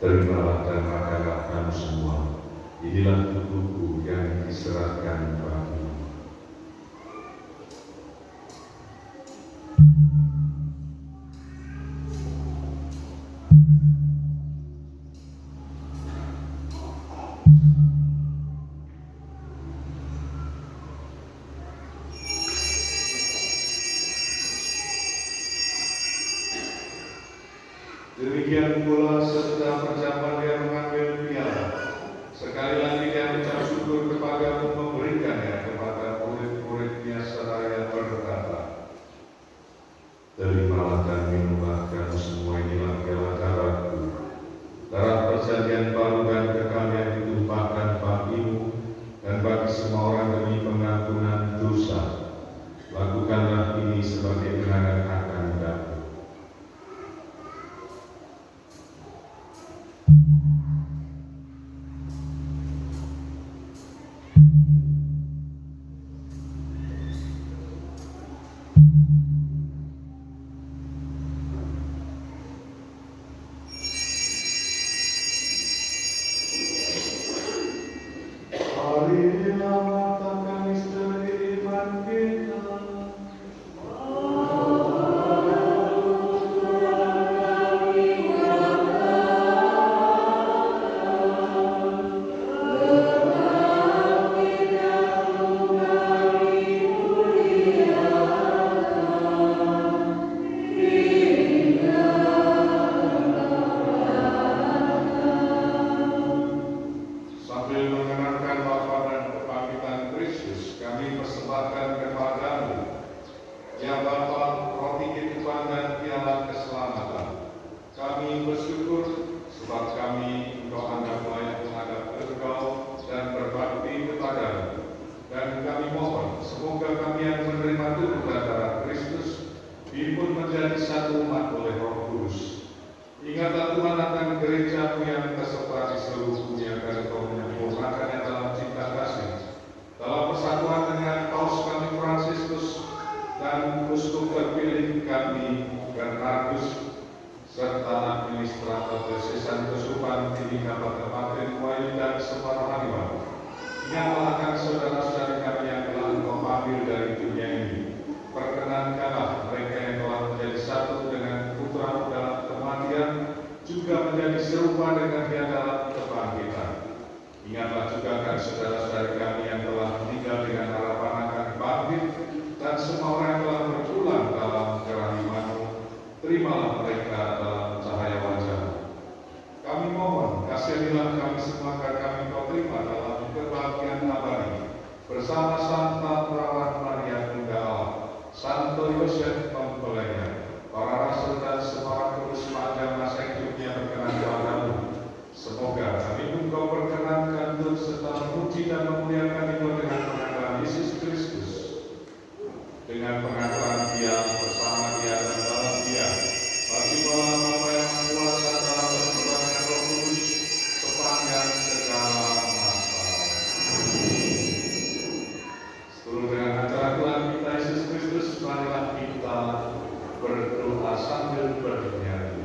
Terimalah dan makanlah kamu semua. Inilah tubuhku yang diserahkan bagimu. Demikian pula setelah perjamuan dia mengambil piala. Sekali lagi dia mengucap syukur kepadamu, memberikannya kepada murid-muridnya seraya berkata, Terimalah Marilah matakan misteri iman kita. Sambil mengenangkan wafat dan kebangkitan Kristus, kami persembahkan kepadamu, ya Bapa, roti kehidupan dan piala keselamatan. Kami bersyukur sebab kami Engkau anggap layak menghadap Engkau dan berbakti kepadamu. Dan kami mohon, semoga kami yang menerima tubuh dan darah Kristus dihimpun menjadi satu umat oleh Roh Kudus. Ingatlah Tuhan akan gereja-Mu yang tersebar di seluruh dunia, dan Engkau menyempurnakannya dalam cinta kasih, dalam persatuan dengan Paus kami Fransiskus dan Uskup terpilih kami Bernardus, serta administrator Diosesan Kesupan Tinggi Kabupaten Wayu dan semua rohaniwan. Ingatlah akan saudara-saudari kami yang telah Engkau panggil dari dunia ini. Perkenankanlah mereka yang telah menjadi satu dengan Putra-Mu dalam kematian, juga menjadi serupa dengan Dia dalam kebangkitan. Ingatlah juga akan saudara-saudari kami yang telah meninggal dengan harapan akan bangkit, dan semua orang yang telah berpulang dalam kerahiman-Mu. Terimalah mereka dalam cahaya wajah. Kami mohon, kasihanilah kami semua agar kami Kau terima dalam kebahagiaan abadi bersama Santa Perawat Maria Bunda Allah, Santo Yosef mempelainya, para rasul dan semua orang kudus sepanjang masa hidupnya berkenan kepadamu. Semoga kami Engkau perkenankan untuk serta memuji dan memuliakan Engkau dengan pengangkatan Yesus Kristus, dengan pengangkatan Dia, bersama Dia dan dalam Dia, bagi Allah Bapa yang kuasa dalam persekutuan dengan Roh Kudus sepanjang segala masa. Seluruh dengan acara Tuhan kita Yesus Kristus, marilah kita berdoa sambil bernyanyi.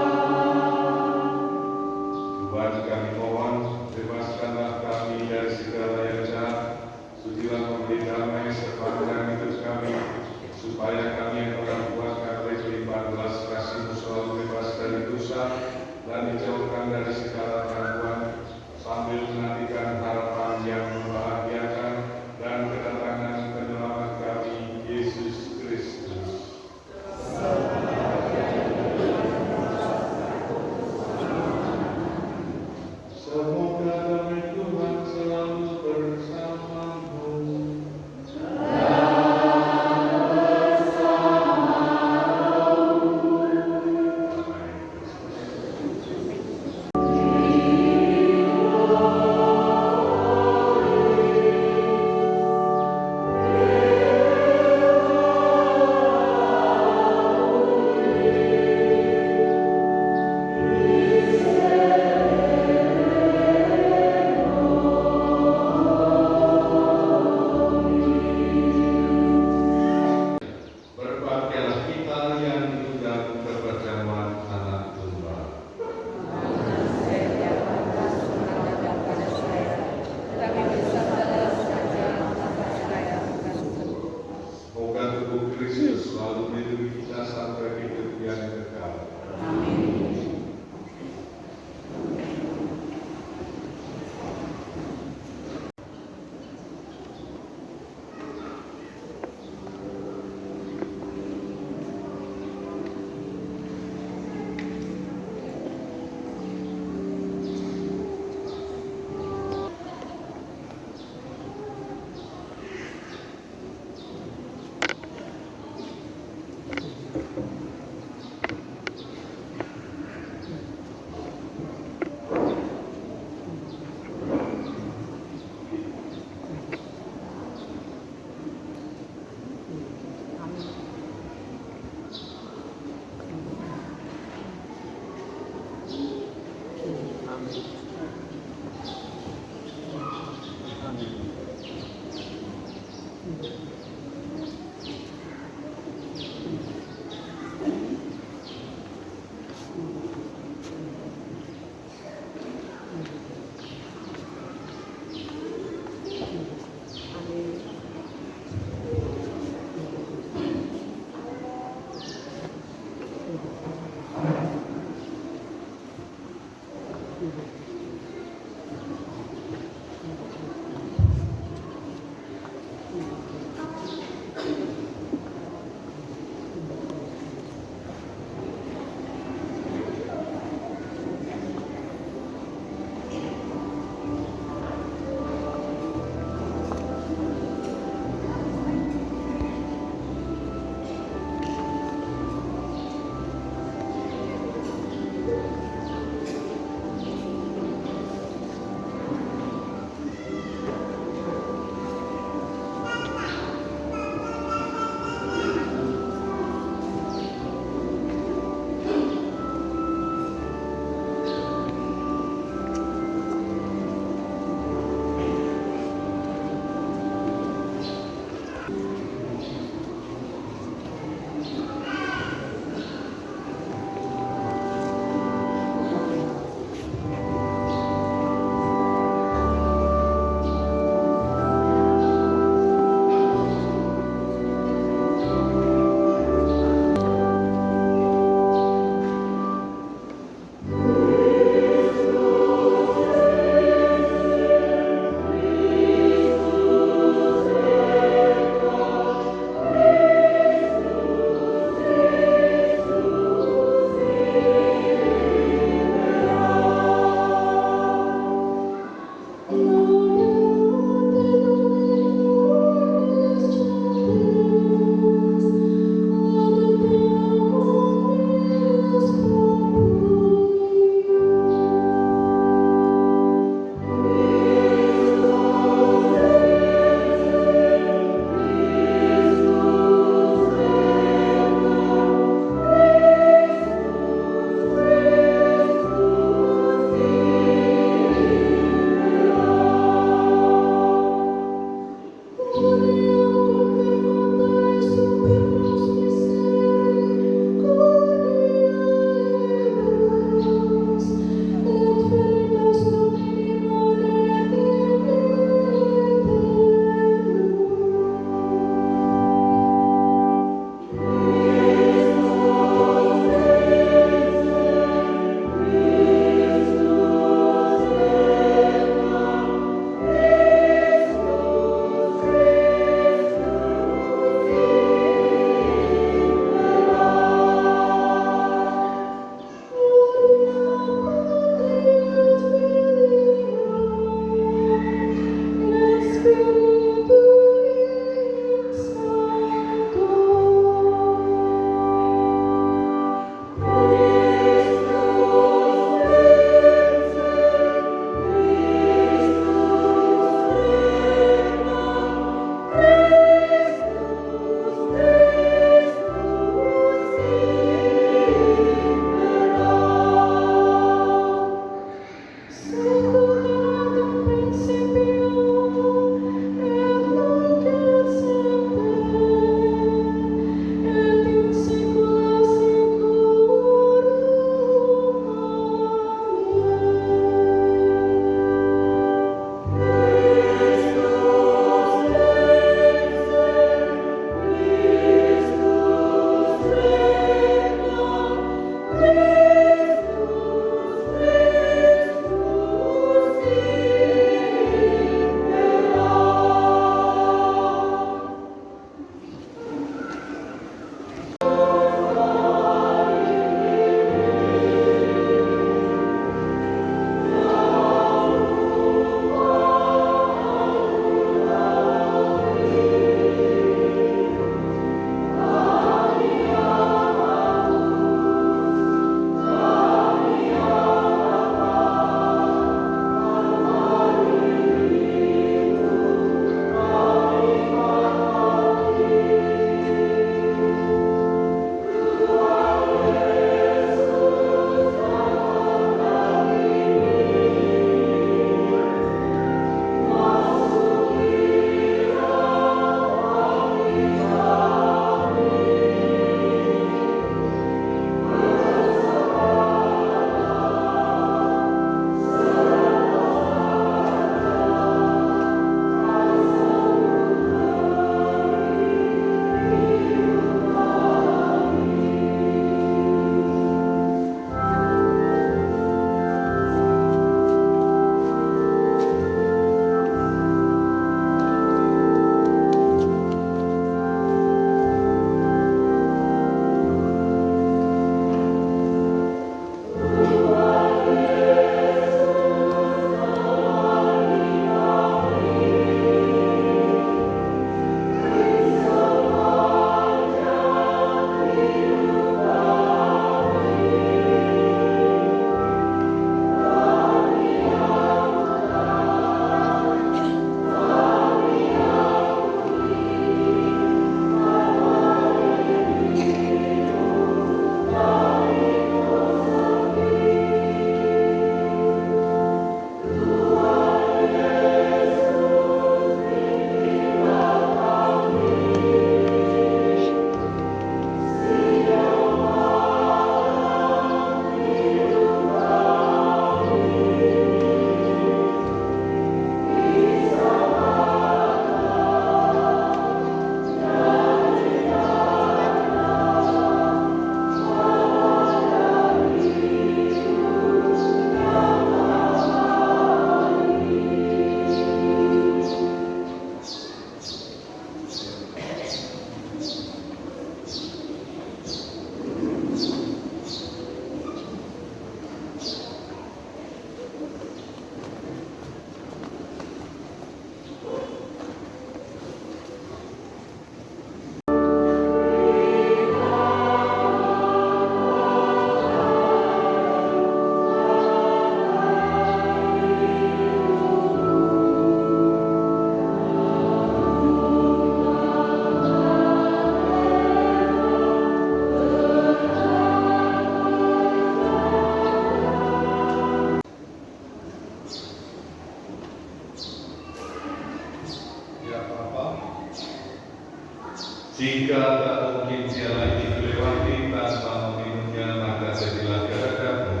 Jika tak mungkin piala ini dilewati tanpa meminumnya, maka jadilah kehendakmu.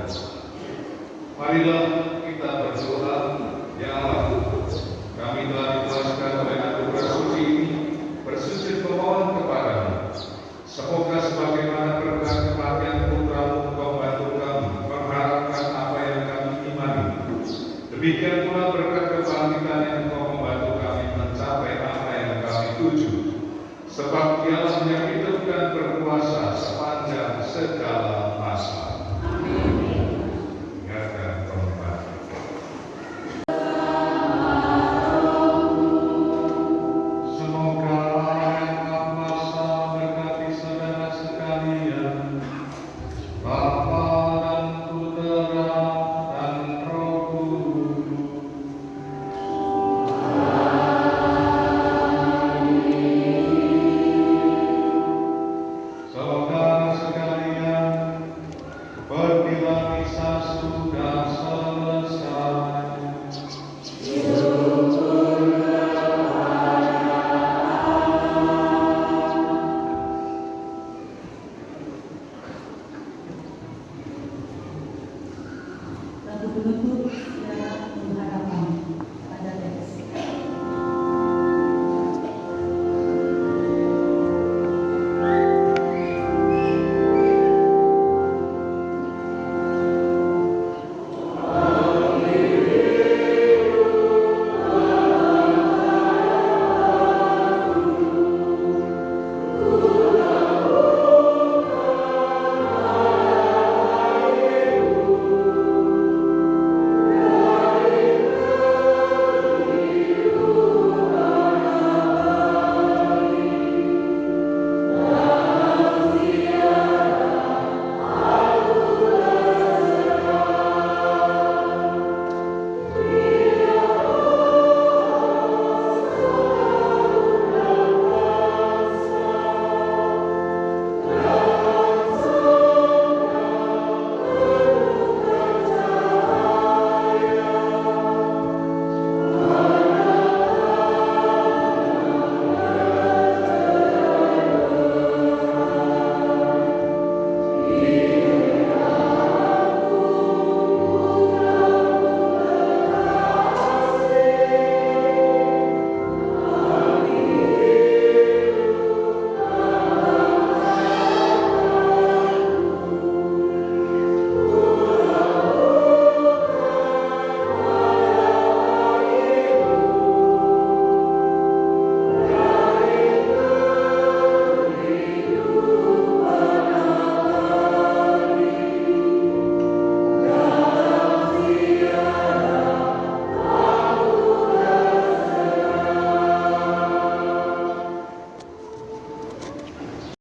Marilah kita berdoa. Ya Allah, kami telah dikuaskan oleh anugerah suci ini, bersujud memohon kepadamu. Semoga sebagaimana berkat kematian putramu, Engkau bantu kami mengharapkan apa yang kami imani. Demikian pula berkat kebangkitan yang Engkau membantu kami mencapai apa yang kami tuju. Sebab Dialah yang hidup dan berkuasa sepanjang segala